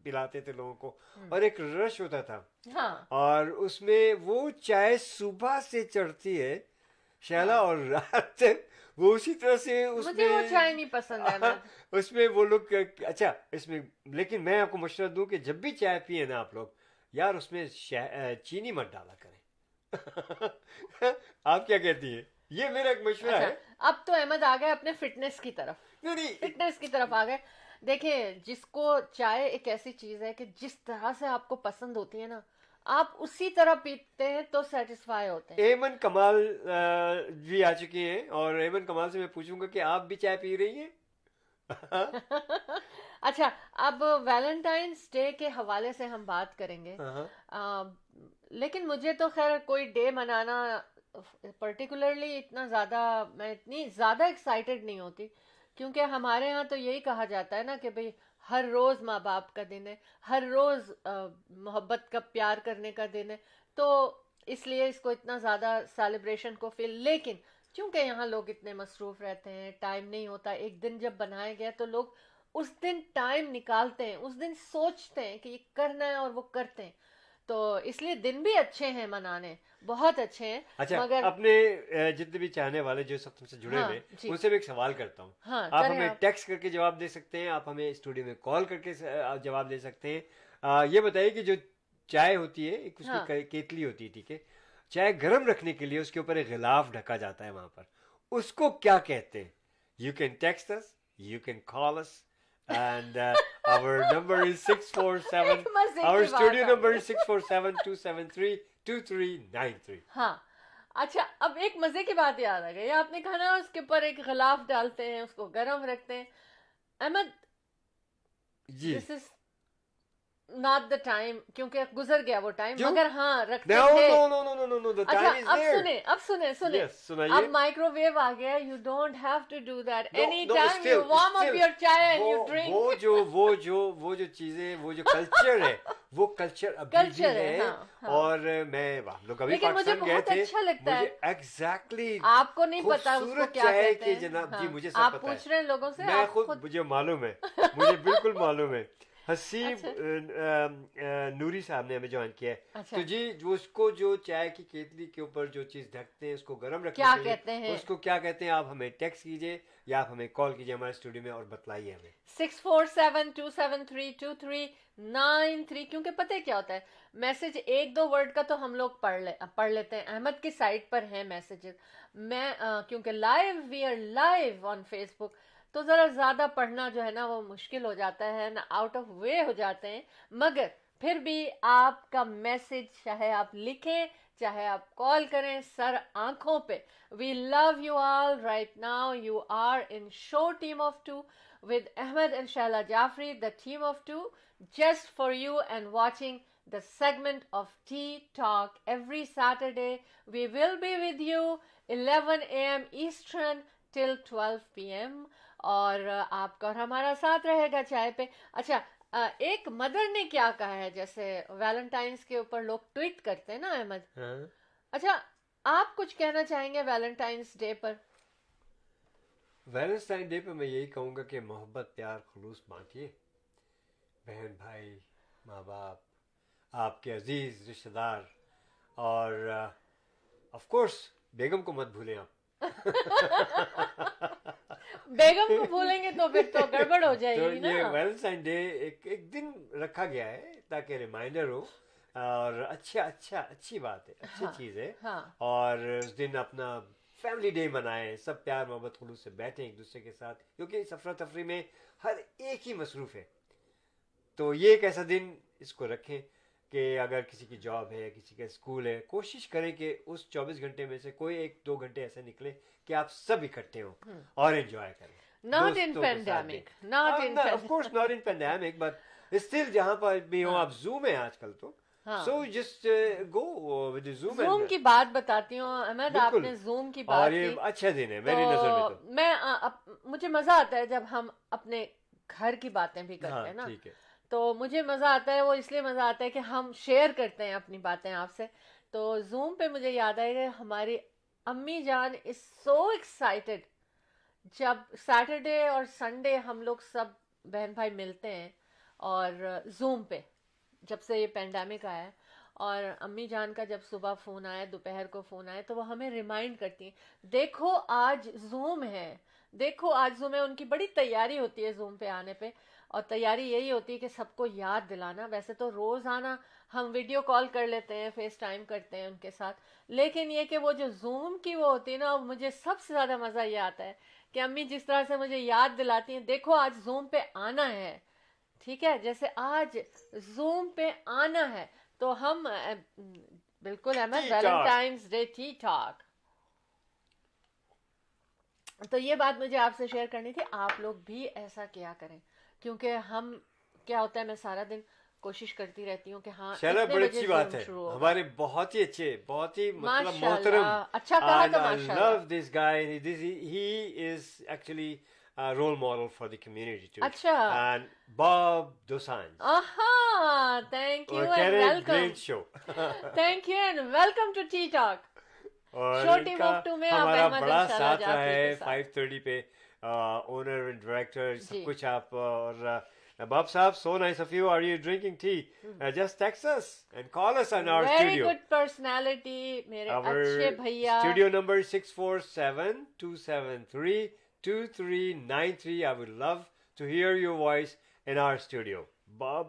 पिलाते थे लोगों को, और एक रश होता था, हाँ और उसमें वो चाय सुबह से चढ़ती है शैला, और रात तक वो उसी तरह से मुझे उसमें वो चाय नहीं पसंद है अहमद। उसमें वो लोग अच्छा इसमें, लेकिन मैं आपको मशवरा दूं कि जब भी चाय पिए ना आप लोग, यार उसमें चीनी मत डाला करें। आप क्या कहती है? ये मेरा एक मशवरा अच्छा, है। अब तो अहमद आ गए अपने फिटनेस की तरफ। नहीं नहीं, फिटनेस की तरफ आ गए। देखिए, जिसको चाय एक ऐसी चीज है कि जिस तरह से आपको पसंद होती है ना, आप उसी तरह पीते हैं तो सेटिस्फाई होते हैं। एमन कमाल भी आ चुकी हैं, और एमन कमाल से मैं पूछूंगा कि आप भी चाय पी रही हैं? अच्छा, अब वैलेंटाइंस डे के हवाले से हम बात करेंगे। लेकिन मुझे तो खैर कोई डे मनाना पर्टिकुलरली मैं इतनी ज़्यादा एक्साइटेड नहीं होती, क्योंकि हमारे यहाँ तो यही कहा जाता है ना कि भाई हर रोज़ माँ बाप का दिन है, हर रोज़ मोहब्बत का प्यार करने का दिन है, तो इसलिए इसको इतना ज़्यादा सेलिब्रेशन को फील। लेकिन क्योंकि यहाँ लोग इतने मसरूफ़ रहते हैं, टाइम नहीं होता, एक दिन जब बनाया गया तो लोग उस दिन टाइम निकालते हैं, उस दिन सोचते हैं कि ये करना है और वो करते हैं, तो इसलिए दिन भी अच्छे हैं मनाने, बहुत अच्छे हैं। अच्छा, मगर अपने जितने भी चाहने वाले जो सब तुमसे जुड़े हाँ, हुए, जी। उनसे मैं एक सवाल करता हूँ। हाँ, आप करें हमें आप। टेक्स्ट करके जवाब दे सकते हैं, आप हमें स्टूडियो में कॉल करके जवाब दे सकते हैं। ये बताइए कि जो चाय होती है, एक उसकी हाँ। केतली होती है, ठीक है, चाय गर्म रखने के लिए उसके ऊपर एक गिलाफ ढका जाता है, वहां पर उसको क्या कहते हैं? You can text us, you can call us, and our number is 647, मजे की our बात studio आ number गई। is 647-273-2393। हाँ, अच्छा, अब एक मजे की बात याद आ गई, आपने कहा ना उसके ऊपर एक गिलाफ डालते हैं, उसको गर्म रखते हैं। अहमद, जी, this is not the time, क्योंकि गुजर गया वो टाइम, क्यों? मगर हाँ रखते no थे। no no no no no no, the अच्छा, time is अब there। सुने Yes, सुनाइए। अब माइक्रोवेव आ गया, you don't have to do that, No, any no, time you still, warm up still, your chai and you वो drink. वो जो चीजें, वो जो कल्चर है, वो कल्चर अभी भी कल्चर है, है। हाँ, हाँ। और हम लोग अभी लेकिन मुझे पाकिस्तान गए बहुत थे, अच्छा लगता है। मुझे एग्जैक्टली आपको नहीं पता उसको खूबसूरत क्या चाय कहते के हैं। जनाब, जी हाँ, मुझे सब आप पता है। पूछ रहे हैं लोगों से, मैं आप खुद, मुझे मालूम है, मुझे बिल्कुल मालूम है। हसीब नूरी साहब ने हमें ज्वाइन किया है। अच्छा। तो जी जो उसको जो चाय की केतली के ऊपर जो चीज ढकते हैं उसको गर्म रखने क्या के लिए कहते हैं? उसको क्या कहते हैं? आप हमें टेक्स्ट कीजिए या आप हमें कॉल कीजिए हमारे स्टूडियो में और बतलाइए हमें। 647-273-2393। क्योंकि पता है क्या होता है, मैसेज एक दो वर्ड का तो हम लोग पढ़ लेते हैं। अहमद की साइट पर है मैसेजेस। मैं क्योंकि we are live on Facebook, तो ज़रा ज़्यादा पढ़ना जो है ना वो मुश्किल हो जाता है ना, आउट ऑफ वे हो जाते हैं। मगर फिर भी आपका मैसेज चाहे आप लिखें चाहे आप कॉल करें, सर आंखों पे। We love you all right now. You are in show team of two with Ahmed and Shaila Jafri, the team of two, just for you and watching the segment of Tea Talk every Saturday. We will be with you 11 a.m. Eastern till 12 p.m. और आपका और हमारा साथ रहेगा चाय पे। अच्छा, एक मदर ने क्या कहा है, जैसे वैलेंटाइंस के ऊपर लोग ट्वीट करते हैं ना अहमद। हाँ? अच्छा, आप कुछ कहना चाहेंगे वैलेंटाइंस डे पर? वैलेंटाइन डे पे मैं यही कहूँगा कि मोहब्बत प्यार खलूस बांटिए। बहन भाई माँ बाप आपके अजीज रिश्तेदार और ऑफ कोर्स बेगम को मत भूलें आप। बेगम को भूलेंगे तो फिर तो गड़बड़ हो तो जाएगी ये ना। वैलेंटाइन डे एक दिन रखा गया है ताकि रिमाइंडर हो और अच्छी बात है, अच्छी हाँ, चीज़ है। हाँ। और उस दिन अपना फैमिली डे मनाएं, सब प्यार मोहब्बत खुलूस से बैठें एक दूसरे के साथ, क्योंकि सफरा तफरी में हर एक ही मसरूफ़ है। तो ये एक ऐसा दिन इसको रखें कि अगर किसी की जॉब है किसी का स्कूल है, कोशिश करें कि उस 24 घंटे में से कोई 1-2 घंटे ऐसे निकले कि आप सब इकट्ठे हों और एंजॉय करें। Not in pandemic, not in of course not in pandemic, but still जहां पर भी हो आप जूम है आजकल तो, हाँ। So just go with zoom. Zoom की बात बताती हूँ अहमद, बिल्कुल। आपने जूम की और बात ये की अच्छा दिन है मेरी नजर में तो। मैं मुझे मजा आता है जब हम अपने घर की बातें भी करते हैं हाँ ना, ठीक है। तो मुझे मजा आता है। वो इसलिए मजा आता है कि हम शेयर करते हैं अपनी बातें आपसे। तो जूम पे मुझे याद आएगा हमारी अम्मी जान इज सो एक्साइटेड जब सैटरडे और संडे हम लोग सब बहन भाई मिलते हैं और जूम पे, जब से ये पेंडेमिक आया है। और अम्मी जान का जब सुबह फ़ोन आया दोपहर को फ़ोन आया तो वो हमें रिमाइंड करती हैं, देखो आज जूम है, देखो आज जूम है। उनकी बड़ी तैयारी होती है जूम पे आने पे, और तैयारी यही होती है कि सबको याद दिलाना। वैसे तो रोज़ाना हम वीडियो कॉल कर लेते हैं, फेस टाइम करते हैं उनके साथ, लेकिन ये कि वो जो जूम की वो होती है ना, मुझे सबसे ज़्यादा मज़ा ये आता है कि अम्मी जिस तरह से मुझे याद दिलाती हैं, देखो आज जूम पे आना है। ठीक है, जैसे आज जूम पे आना है तो हम बिल्कुल Ahmed Tea talk. Valentine's day tea talk. तो ये बात मुझे आपसे शेयर करनी थी, आप लोग भी ऐसा किया करें, क्योंकि हम क्या होता है, मैं सारा दिन कोशिश करती रहती हूँ कि हाँ चलो इतने बड़ी बजे अच्छी बात Zoom है, शुरू होगा। हमारे बहुत ही अच्छे बहुत ही मतलब माशाल्लाह, मोहतरम। अच्छा कहा तो And I माशाल्लाह। love this guy. He is actually a role model for the community too. अच्छा। And Bob Dosanjh. aha, thank you और कह and रहे हैं welcome, great show. thank you and welcome to T talk. और Show team इनका of two में आप हमारा अहमद बड़ा इंशाल्लाह साथ रहा जाफरी के है साथ। 5:30 पे, ओनर एंड डायरेक्टर सब जी। कुछ आप। और Bob साहब, so nice of you. Are you drinking tea? Just text us and call us on our Very studio. good personality, मेरे Our अच्छे भैया। studio number 647-273-2393. I would love to hear your voice in our studio. Bob?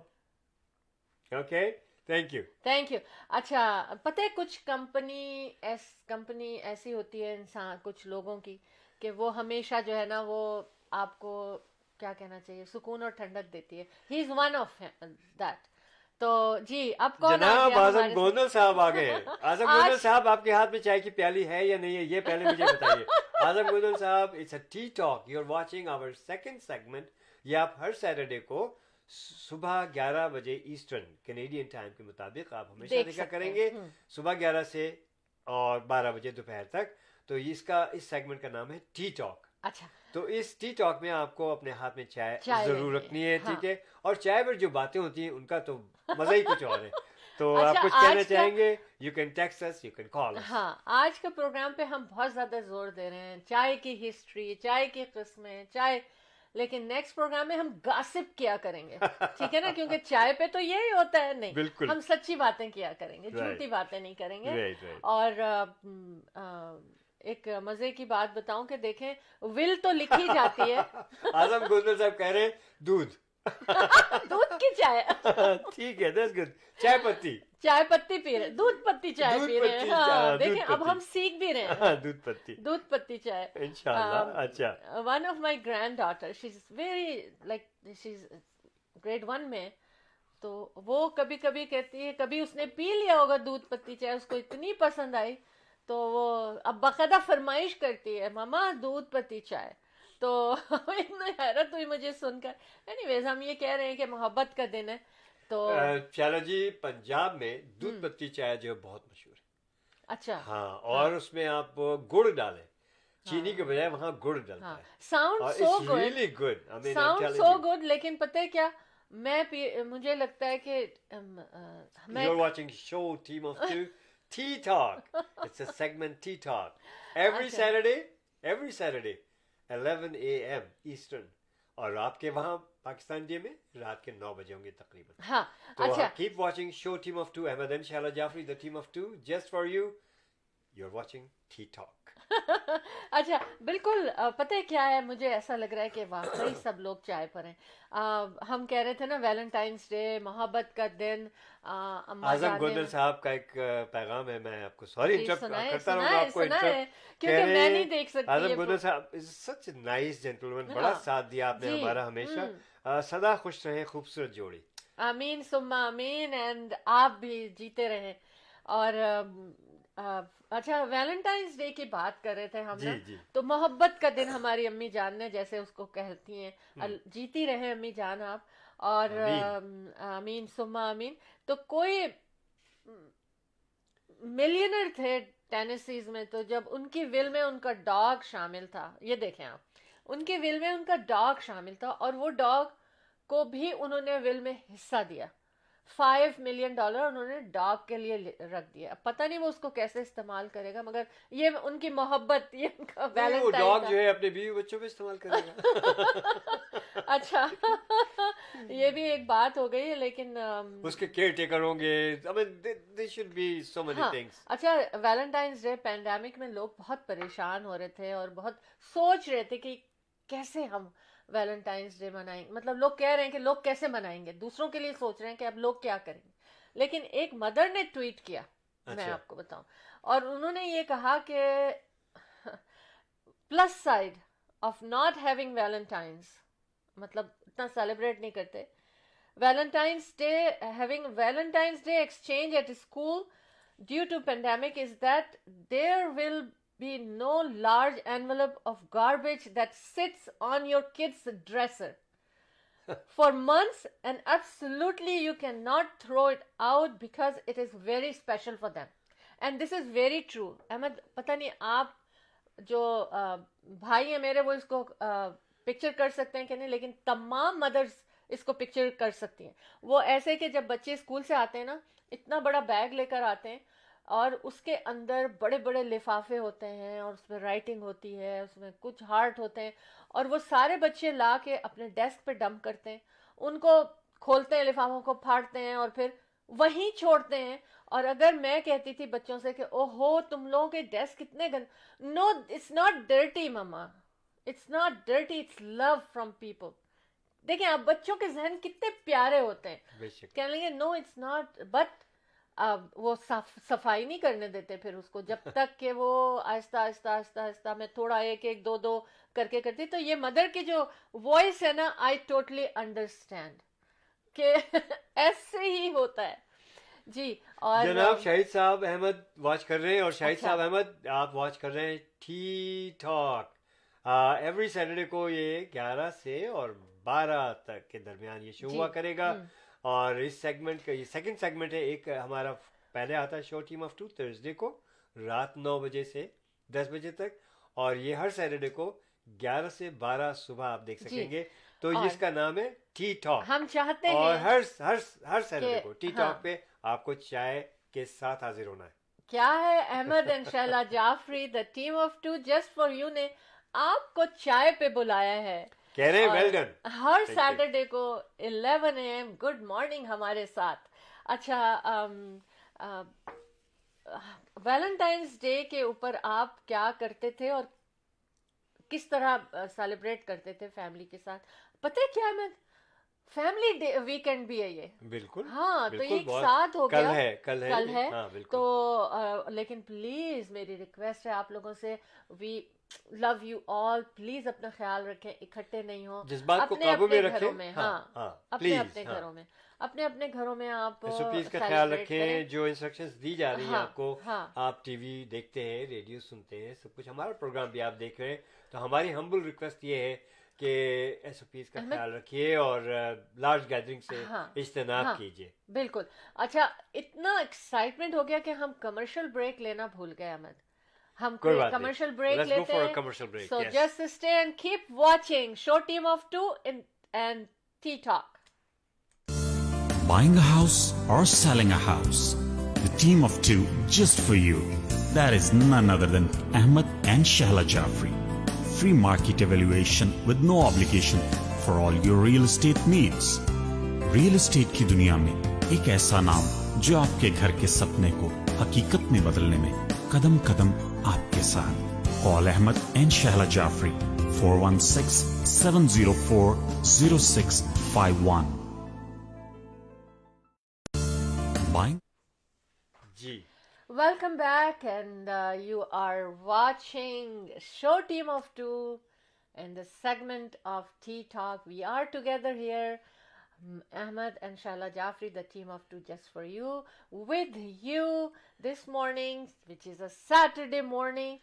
Okay? Thank you. Thank you. अच्छा, पता है कुछ company ऐसी होती है इंसान, कुछ लोगों की, कि वो हमेशा जो है ना वो आपको क्या कहना चाहिए, सुकून और ठंडक देती है। He is one of that. तो जी, अब कौन आ जनाब गया आजम हमारे गोंदल साहब आ गए हैं। आजम आज- गोंदल साहब, आपके हाथ में चाय की प्याली है या नहीं है, ये पहले मुझे बताइए। आजम गोंदल साहब, it's a tea talk, you are watching our second segment. ये आप हर सैटरडे को सुबह 11 बजे ईस्टर्न कैनेडियन टाइम के मुताबिक आप हमेशा देख देखा सकते हैं। करेंगे, सुबह 11 से और 12 बजे दोपहर तक। तो इस सेगमेंट का नाम है टी टॉक। अच्छा, तो इस टी टॉक में आपको अपने हाथ में चाय चाय जरूर लेनी रखनी है, है, ठीक है। और चाय पर जो बातें होती हैं उनका तो मजा ही कुछ और है। तो अच्छा, आप कुछ आज कहना का- चाहेंगे? You can text us, you can call अस। हाँ, आज के प्रोग्राम पे हम बहुत ज्यादा जोर दे रहे हैं चाय की हिस्ट्री, चाय की किस्में, चाय लेकिन नेक्स्ट प्रोग्राम में हम गॉसिप किया करेंगे, ठीक है ना, क्योंकि चाय पे तो यही होता है। नहीं, बिल्कुल। हम सच्ची बातें किया करेंगे, Right. झूठी बातें नहीं करेंगे। Right. और एक मजे की बात बताऊं कि देखें, विल तो लिखी जाती है। आजम गुजर साहब कह रहे हैं दूध। दूध की चाय। ठीक है, that's good. चाय पत्ती। चाय पत्ती पी रहे, दूध पत्ती चाय दूध पी रहे हैं। पत्ती हाँ, चाय, देखें दूध अब पत्ती। हम सीख भी रहे हैं। हाँ, दूध पत्ती। दूध पत्ती चाय। इंशाल्लाह। अच्छा। One of my granddaughter, she's very like, she's grade 1 में, तो वो कभी कभी कहती है, कभी उसने पी लिया होगा दूध पत्ती चाय, उसको इतनी पसंद आई, तो वो अब बाकायदा फरमाइश करती है, मामा दूध पत्ती चाय। तो इतना हैरत हुई मुझे सुनकर। एनीवेज, हम ये कह रहे हैं कि मोहब्बत का दिन है, तो शाला जी, पंजाब में दूध पत्ती चाय जो है बहुत मशहूर है। अच्छा। हाँ, और उसमें आप गुड़ डालें, चीनी के बजाय वहाँ गुड़ डलता हाँ, है। साउंड और सो it's good, really good. I mean, I'm sound telling so you. Good. लेकिन पता है क्या, मुझे लगता है कि मैं You're watching show Team of Two, Tea Talk. It's a segment Tea Talk. Every अच्छा। Saturday, 11 a.m. Eastern. और आपके वहाँ पाकिस्तान डे में रात के 9 बजे होंगे तकरीबन। हाँ, तो अच्छा। keep watching show Team of Two. Ahmed and Shala Jafri, the Team of Two, just for you. You're watching Tea Talk. अच्छा, बिल्कुल। पता है क्या है, मुझे ऐसा लग रहा है कि वाकई सब लोग चाय पर हैं। हम कह रहे थे ना, वैलेंटाइंस डे, मोहब्बत का दिन। अम्मा आजम जाने गोदर साहब का एक पैगाम है, मैं आपको सॉरी जी, इंटरप्ट सुनाए करता रहूंगा आपको सुनाए, इंटरप्ट। क्योंकि मैं नहीं देख सकती आजम ये गोदर साहब इज सच नाइस जेंटलमैन, बड़ा हाँ, साथ दिया आपने जी, हमारा हमेशा। सदा खुश रहे, खूबसूरत जोड़ी। आमीन सुम्मा आमीन, एंड आप भी जीते रहे। और अच्छा, वैलेंटाइंस डे की बात कर रहे थे हम जी ना, जी। तो मोहब्बत का दिन हमारी अम्मी जान ने जैसे उसको कहती हैं, जीती रहे अम्मी जान आप। और आमीन सुम्मा आमीन। तो कोई मिलियनर थे टेनेसीज में, तो जब उनकी विल में उनका डॉग शामिल था, ये देखें आप, उनकी विल में उनका डॉग शामिल था, और वो डॉग को भी उन्होंने विल में हिस्सा दिया। $5 मिलियन उन्होंने डॉग के लिए रख दिया। अब पता नहीं वो उसको कैसे इस्तेमाल करेगा, मगर ये उनकी मोहब्बत, ये उनका नहीं, वो वैलेंटाइन डॉग था। जो है अपने बीवी बच्चों पे इस्तेमाल करेगा। अच्छा। ये भी एक बात हो गई है, लेकिन उसके केयर टेकर होंगे। I mean, there should be so many हाँ, things. अच्छा, वैलेंटाइंस डे पैंडेमिक में लोग बहुत परेशान हो रहे थे और बहुत सोच रहे थे कि कैसे हम वैलेंटाइंस डे मनाएंगे। मतलब लोग कह रहे हैं कि लोग कैसे मनाएंगे, दूसरों के लिए सोच रहे हैं कि अब लोग क्या करेंगे। लेकिन एक मदर ने ट्वीट किया, मैं अच्छा। आपको बताऊं, और उन्होंने ये कहा कि plus side of not having valentine's, मतलब इतना सेलिब्रेट नहीं करते valentine's day, having valentine's day exchange at school due to pandemic, is that there will be no large envelope of garbage that sits on your kid's dresser for months, and absolutely you cannot throw it out because it is very special for them. And this is very true. Ahmed, पता नहीं आप जो भाई हैं मेरे, वो इसको picture कर सकते हैं कि नहीं, लेकिन तमाम मदर्स इसको पिक्चर कर सकती हैं। वो ऐसे कि जब बच्चे स्कूल से आते हैं ना, इतना बड़ा बैग लेकर आते हैं, और उसके अंदर बड़े बड़े लिफाफे होते हैं, और उसमें राइटिंग होती है, उसमें कुछ हार्ट होते हैं, और वो सारे बच्चे ला के अपने डेस्क पे डंप करते हैं, उनको खोलते हैं, लिफाफों को फाड़ते हैं, और फिर वहीं छोड़ते हैं। और अगर मैं कहती थी बच्चों से कि ओहो तुम लोगों के डेस्क कितने गंदे, no it's not dirty mama, it's not dirty, it's love from people. देखिए आप बच्चों के जहन कितने प्यारे होते हैं, कह लेंगे नो इट्स नॉट, बट वो सफाई नहीं करने देते फिर उसको, जब तक कि वो आहिस्ता आहिस्ता आहिस्ता आहिस्ता में थोड़ा एक एक दो दो करके करती। तो ये मदर की जो वॉइस है ना, आई टोटली अंडरस्टैंड कि ऐसे ही होता है जी। और जनाब शाहिद साहब अहमद वॉच कर रहे हैं, और शाहिद अच्छा। साहब अहमद आप वॉच कर रहे हैं टी टॉक। एवरी सैटरडे को ये 11 से और 12 तक के दरमियान ये शो जी। हुआ करेगा। और इस सेगमेंट का ये सेकंड सेगमेंट है। एक हमारा पहले आता है show team of two Thursday को रात 9 बजे से 10 बजे तक, और ये हर सैटरडे को 11 से 12 सुबह आप देख सकेंगे। तो और इसका नाम है टी टॉक। हम चाहते और हैं हर सैटरडे कि- को टी हाँ। टॉक पे आपको चाय के साथ हाजिर होना है। क्या है, Ahmed and Shaila Jafri, the team of two just for you ने आपको चाय पे बुलाया है। कह रहे हैं और well done. Her Thank you. Saturday को 11 AM गुड मॉर्निंग हमारे साथ। अच्छा, वैलेंटाइंस डे के ऊपर आप क्या करते थे और किस तरह सेलिब्रेट करते थे फैमिली के साथ? पता है क्या, मैं फैमिली डे वीकेंड भी है ये। बिल्कुल हाँ, तो बिल्कुल, एक बहुत साथ हो कल गया। है, कल है कल ये, है। हाँ तो बिल्कुल। लेकिन प्लीज मेरी रिक्वेस्ट है आप लोगों से, we love you all, please अपना ख्याल रखें, इकट्ठे नहीं हो, जज्बात को अपने काबू अपने में रखें। घरों में। हाँ हाँ, हाँ अपने प्लीज, अपने हाँ। घरों में, अपने अपने घरों में आप SOPs का ख्याल सेलिब्रेट रखें, करें। जो इंस्ट्रक्शंस दी जा रही हैं हाँ आपको। हाँ आप टीवी देखते हैं, रेडियो सुनते हैं, सब कुछ, हमारा प्रोग्राम भी आप देख रहे हैं, तो हमारी हम्बल रिक्वेस्ट ये है कि SOPs का अहमद, ख्याल रखिए और लार्ज गैदरिंग से हाँ इज्तनाब हाँ कीजिए। बिल्कुल। अच्छा, इतना एक्साइटमेंट हो गया कि हम कमर्शियल ब्रेक लेना भूल गए अहमद। हम कोई बात नहीं, कमर्शियल ब्रेक लेट्स गो लेते फॉर अ हैं। Commercial break. So yes, just stay and keep watching show team of two and tea talk. Buying a house or selling a house? The team of two just for you. That is none other than Ahmed and Shahla Jafri. Free market evaluation with no obligation for all your real estate needs. Real estate की दुनिया में एक ऐसा नाम जो आपके घर के सपने को हकीकत में बदलने में कदम कदम आपके साथ। Call Ahmed and Shahla Jafri 416-704-0651. Buying ji Welcome back, and you are watching Show Team of Two and the segment of Tea Talk. We are together here, Ahmed and Shahla Jafri, the team of two just for you, with you this morning, which is a Saturday morning,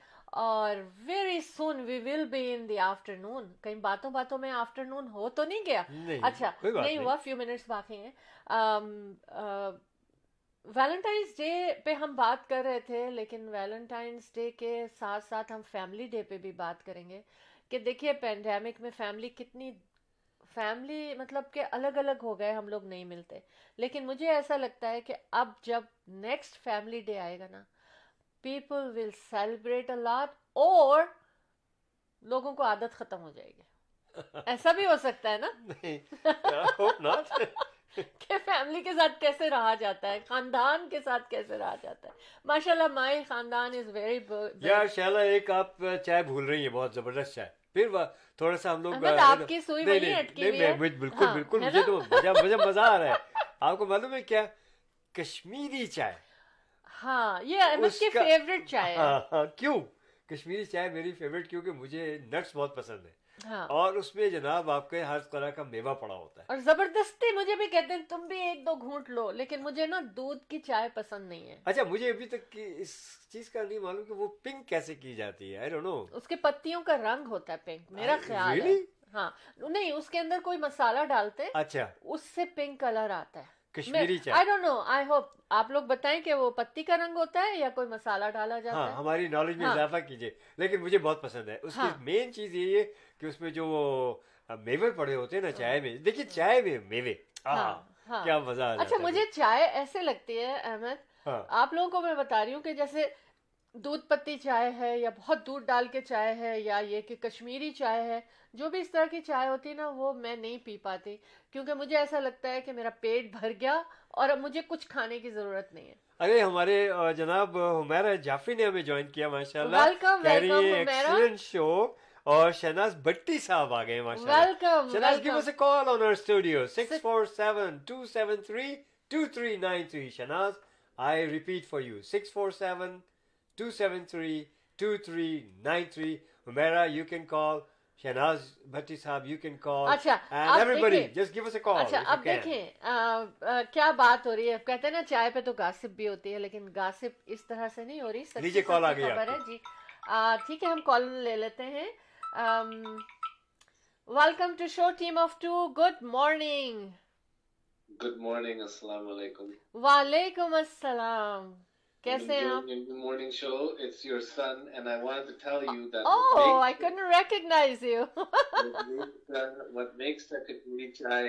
और very soon we will be in the afternoon. कहीं बातों बातों में afternoon हो तो नहीं गया? नहीं, अच्छा, कोई बात नहीं नहीं। हुआ, few minutes बाकी हैं। वैलेंटाइंस डे पे हम बात कर रहे थे, लेकिन वैलेंटाइंस डे के साथ साथ हम फैमिली डे पे भी बात करेंगे कि देखिए पेंडेमिक में फैमिली मतलब कि अलग अलग हो गए, हम लोग नहीं मिलते। लेकिन मुझे ऐसा लगता है कि अब जब नेक्स्ट फैमिली डे आएगा ना, people will celebrate a lot, और लोगों को आदत खत्म हो जाएगी। ऐसा भी हो सकता है ना नहीं, होप नॉट। कि फैमिली के साथ कैसे रहा जाता है, खानदान के साथ कैसे रहा जाता है। माशाल्लाह माय खानदान इज वेरी यार शैला, एक आप चाय भूल रही है, बहुत जबरदस्त चाय। फिर थोड़ा सा हम लोग अहमद, आपकी सुई नहीं वहीं नहीं अटकी नहीं, हुई है। बिल्कुल हाँ, बिल्कुल, है मुझे ना? तो मुझे मजा आ रहा है। आपको मालूम है क्या, कश्मीरी चाय हाँ, ये अहमद की उसका, फेवरेट चाय है। हाँ हाँ, क्यों कश्मीरी चाय मेरी फेवरेट? क्योंकि मुझे नट्स बहुत पसंद है, हाँ, और उसमें जनाब आपके हर तरह का मेवा पड़ा होता है। और जबरदस्ती मुझे भी कहते हैं तुम भी एक दो घूंट लो, लेकिन मुझे ना दूध की चाय पसंद नहीं है। अच्छा, मुझे अभी तक की इस चीज का नहीं मालूम कि वो पिंक कैसे की जाती है। I don't know. उसके पत्तियों का रंग होता है पिंक, मेरा ख्याल है। Really? हाँ, नहीं, उसके अंदर कोई मसाला डालते हैं, अच्छा, उससे पिंक कलर आता है। कश्मीरी आई चाय। डोंट नो, आई होप आप लोग बताएं कि वो पत्ती का रंग होता है या कोई मसाला डाला जाता हाँ, है। हमारी नॉलेज में हाँ। इजाफा कीजिए। लेकिन मुझे बहुत पसंद है उसकी। हाँ। मेन चीज यही है कि उसमें जो वो मेवे पड़े होते हैं ना चाय में, देखिए चाय में मेवे, हाँ, हाँ। क्या मजा आ जाता अच्छा, है। मुझे चाय ऐसे लगती है अहमद, हाँ आप लोगों को मैं बता रही हूँ कि जैसे दूध पत्ती चाय है, या बहुत दूध डाल के चाय है, या ये कि कश्मीरी चाय है, जो भी इस तरह की चाय होती है ना, वो मैं नहीं पी पाती, क्योंकि मुझे ऐसा लगता है कि मेरा पेट भर गया और अब मुझे कुछ खाने की जरूरत नहीं है। अरे हमारे जनाब हुमैरा जाफरी ने हमें ज्वाइन किया, माशाल्लाह। वेलकम कह रही वेलकम है हुमैरा, एक्सीलेंट शो, और शहनाज भट्टी साहब आ गए माशाल्लाह। Welcome Shahnaz, give us welcome. a call on our studio 647-273-2393. Shanaz, I repeat for you 647-273-2393. Humaira, you can call. Shahnaz Bhatti Sahab, you can call. अच्छा, And अब everybody, देखिए, just give us a call. अच्छा if you अब can. देखें क्या बात हो रही है। कहते हैं ना चाय पे तो गासिप भी होती है, लेकिन गासिप इस तरह से नहीं हो रही। सच्ची लीजिए, कॉल आ सच्ची गई खबर है आपकी। जी। ठीक है, हम कॉल ले लेते हैं। Welcome to show team of two, good morning. Good morning, Assalamu alaikum. वालेकुम अस्सलाम, कैसे हैं आप? In the morning show, it's your son, and I wanted to tell you that Oh, I couldn't recognize you. what makes the Kashmiri chai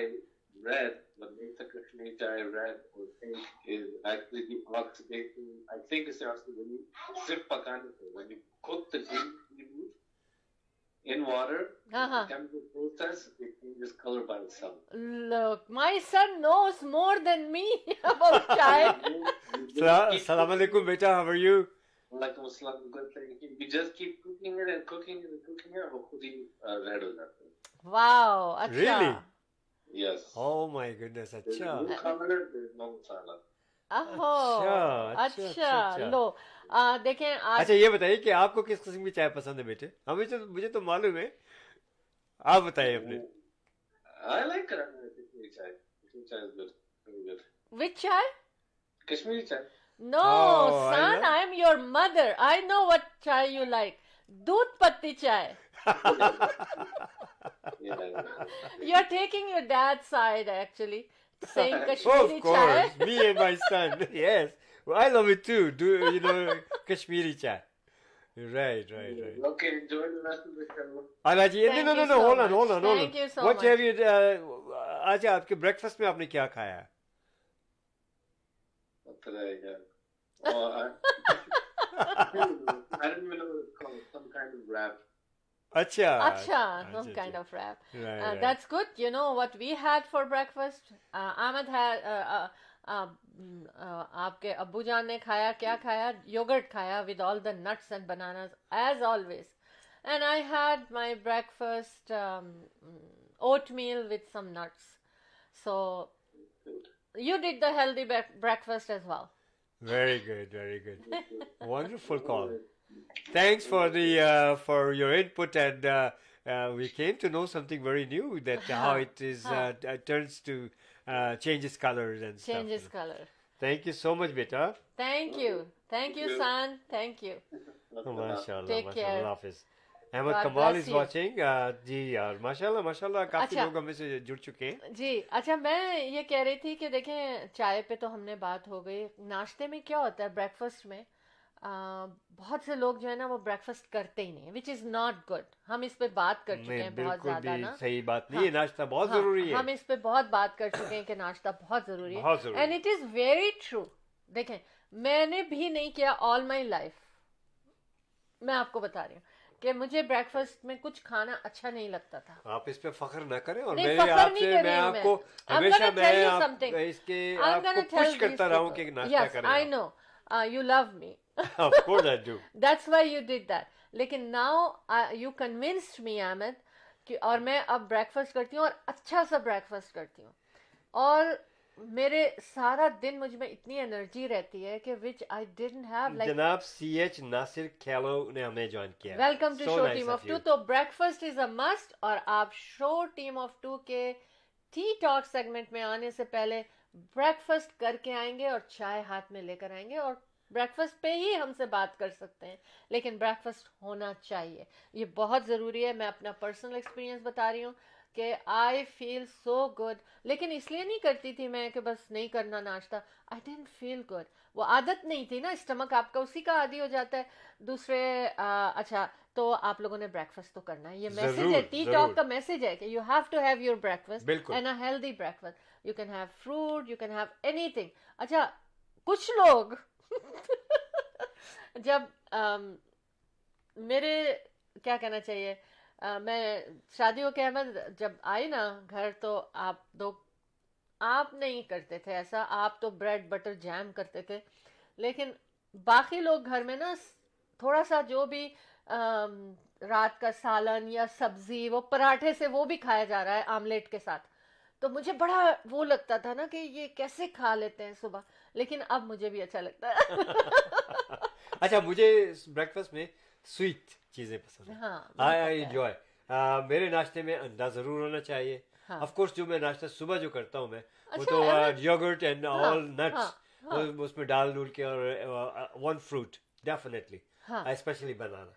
red, what makes the Kashmiri chai red or pink is actually the oxidation. I think it's actually when you sip pakane, when you cook the green tea leaf in water, Uh-huh. the chemical process, it changes color by itself. Look, my son knows more than me about chai. Assalamu alaikum, beta. How are you? Walaikum assalam, good thing. You just keep cooking it and cooking it and cooking it, वो खुद ही red हो जाता है. Wow, अच्छा. Really? Yes. Oh my goodness, There's अच्छा. no color, there's no masala. अहो, अच्छा. लो, देखें आज अच्छा, ये बताइए कि आपको किस किस्म की चाय पसंद है बेटे? मुझे तो मालूम है. आप बताइए अपने. I like Kashmiri chai. Kashmiri chai is good. Very good. which chai? Kashmiri chai. No, Oh, I son, know. I am your mother. I know what chai you like. दूध पत्ती chai. Yeah. You are taking your dad's side actually, saying Of Kashmiri course, chai. me and my son. Yes, well, I love it too. Kashmiri chai. Right. Okay, enjoy the rest of the show. Alaji, Thank no, you so hold much. on. Thank you so What much. have you? आज आपके breakfast में आपने क्या खाया? What did I get? Oh, I didn't even know what it's called. Some kind of wrap. अच्छा. Some kind of wrap. Right. That's good. You know what we had for breakfast? Ahmed had आपके अब्बू जान ने खाया क्या खाया? Yogurt खाया with all the nuts and bananas as always. And I had my breakfast oatmeal with some nuts. So you did the healthy breakfast as well. Very good. Wonderful call. Thanks for the for your input, and we came to know something very new, that how it is turns to changes colors and Changes stuff. color. Thank you so much, beta. Thank you, son. Thank you. Oh, mashallah, Take care. Allah Hafiz. Ahmed God Kamal bless is you. watching. जी यार, माशाल्लाह काफी अच्छा. लोग हमें से जुड़ चुके हैं. जी अच्छा, मैं ये कह रही थी कि देखें, चाय पे तो हमने बात हो गई. नाश्ते में क्या होता है ब्रेकफास्ट में? बहुत से लोग जो है ना वो ब्रेकफास्ट करते ही नहीं, विच इज नॉट गुड. हम इस पे बात कर चुके नहीं, हैं बहुत बिल्कुल ज्यादा भी ना. सही बात नहीं है. नाश्ता बहुत हाँ, जरूरी है. हम इस पे बहुत बात कर चुके हैं कि नाश्ता बहुत जरूरी है. बहुत जरूरी and it is very true. देखें, मैंने भी नहीं किया ऑल माई लाइफ. मैं आपको बता रही हूँ कि मुझे ब्रेकफास्ट में कुछ खाना अच्छा नहीं लगता था. आप इस पे फख्र न करें, और नहीं, मेरे फख्र नहीं आपसे कर मैं रही हूँ आपको मैं. I'm हमेशा gonna tell मैं you आप something. इसके I'm gonna आपको tell पुश करता these रहूं people. कि नाश्ता Yes, करें. I know. You love me. Of course I do. That's why you did that. लेकिन now you convinced me, Ahmed, कि और मैं अब ब्रेकफास्ट करती हूँ, और अच्छा सा ब्रेकफास्ट करती हूँ, और मेरे सारा दिन मुझ में इतनी एनर्जी रहती है कि which I didn't have like. जनाब CH नासिर खैलो ने हमें ज्वाइन किया. Welcome to So show nice team of of two. you. तो ब्रेकफास्ट इज अ मस्ट, और आप शो टीम ऑफ टू के टी टॉक सेगमेंट में आने से पहले ब्रेकफास्ट करके आएंगे और चाय हाथ में लेकर आएंगे, और ब्रेकफास्ट पे ही हमसे बात कर सकते हैं, लेकिन ब्रेकफास्ट होना चाहिए. ये बहुत ज़रूरी है. मैं अपना पर्सनल एक्सपीरियंस बता रही हूँ कि आई फील सो गुड. लेकिन इसलिए नहीं करती थी मैं कि बस नहीं करना नाश्ता. I didn't feel good. वो आदत नहीं थी ना. स्टमक आपका उसी का आदी हो जाता है. दूसरे अच्छा, तो आप लोगों ने ब्रेकफास्ट तो करना है. ये मैसेज है, टी टॉक का मैसेज है कि you have to have your breakfast बिल्कुल. And a healthy breakfast. You can have fruit, you can have anything. अच्छा, कुछ लोग जब मेरे क्या कहना चाहिए, मैं शादी होके अहमद जब आई ना घर, तो आप नहीं करते थे ऐसा. आप तो ब्रेड बटर जैम करते थे, लेकिन बाकी लोग घर में ना थोड़ा सा जो भी रात का सालन या सब्जी, वो पराठे से वो भी खाया जा रहा है आमलेट के साथ. तो मुझे बड़ा वो लगता था ना कि ये कैसे खा लेते हैं सुबह, लेकिन अब मुझे भी अच्छा लगता है. अच्छा, मुझे ब्रेकफास्ट में स्वीट चीजें पसंद है. हाँ, आई एंजॉय. मेरे नाश्ते में अंडा जरूर होना चाहिए. हाँ. ऑफ कोर्स जो मैं नाश्ता सुबह जो करता हूँ मैं, वो अच्छा, तो योगर्ट एंड ऑल हाँ, नट्स उसमें डाल डूल के, और वन फ्रूट डेफिनेटली, हाँ. स्पेशली बनाना.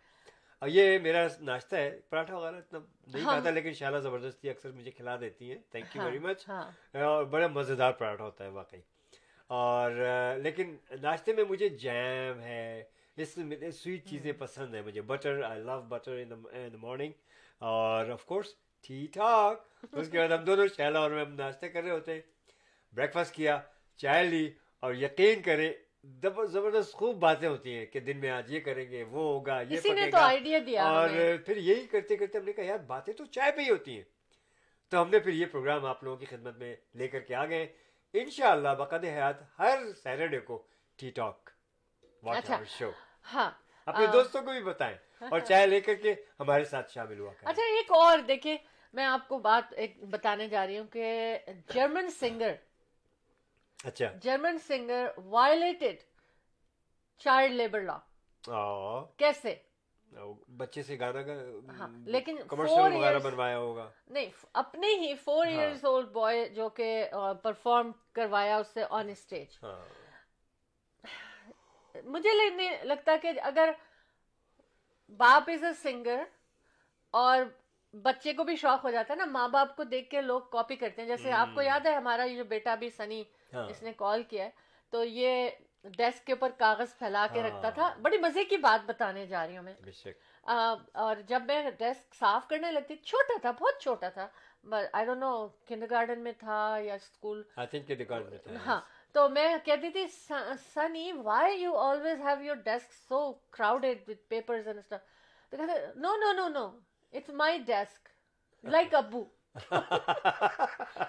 और ये मेरा नाश्ता है. पराठा वगैरह इतना नहीं हाँ. खाता, लेकिन शाला जबरदस्ती अक्सर मुझे खिला देती हैं. थैंक यू हाँ, वेरी मच. हाँ. और बड़ा मज़ेदार पराठा होता है वाकई. और लेकिन नाश्ते में मुझे जैम है, इसमें स्वीट चीज़ें पसंद है मुझे. Butter, I love butter in the morning. और ऑफ कोर्स टी टॉक. उसके बाद हम दोनों शैला और मैं नाश्ते कर रहे होते हैं. ब्रेकफास्ट किया, चाय ली, और यकीन करें जबरदस्त खूब बातें होती हैं कि दिन में आज ये करेंगे, वो होगा, ये इसी ने तो पकेगा। आइडिया दिया और हमें। फिर यही करते करते हमने कहा यार बातें तो चाय पे ही होती हैं, तो हमने फिर ये प्रोग्राम आप लोगों की खिदमत में लेकर के आ गए इंशाअल्लाह बक़ाद हयात हर सैटरडे को टी टॉक वॉच अच्छा। Our show. हाँ अपने दोस्तों को भी बताएं और चाय लेकर के हमारे साथ शामिल हुआ करें। अच्छा, एक और देखिए, मैं आपको बात एक बताने जा रही हूँ कि अच्छा German singer violated child labour law. आ, कैसे? बच्चे से गाना का हाँ, लेकिन 4 कमर्शियल वगैरह years बनवाया होगा। नहीं, अपने ही 4 हाँ। years old बॉय जो के परफॉर्म करवाया उससे ऑन स्टेज। हाँ मुझे नहीं लगता कि अगर बाप इज अ सिंगर और बच्चे को भी शौक हो जाता है ना, माँ बाप को देख के लोग कॉपी करते हैं। जैसे आपको याद है हमारा ये जो बेटा भी सनी, हाँ। इसने कॉल किया है, तो ये डेस्क के ऊपर कागज फैला के हाँ। रखता था। बड़ी मजे की बात बताने जा रही हूँ मैं। बेशक। और जब मैं डेस्क साफ करने लगती, छोटा था, बहुत छोटा था, आई डोंट नो किंडरगार्टन में था या स्कूल, आई थिंक के दुकान में था। हाँ। तो मैं कहती थी, Sunny why you always have your desk so crowded with papers and stuff. तो कहते no no no no, it's my desk like अब्बू।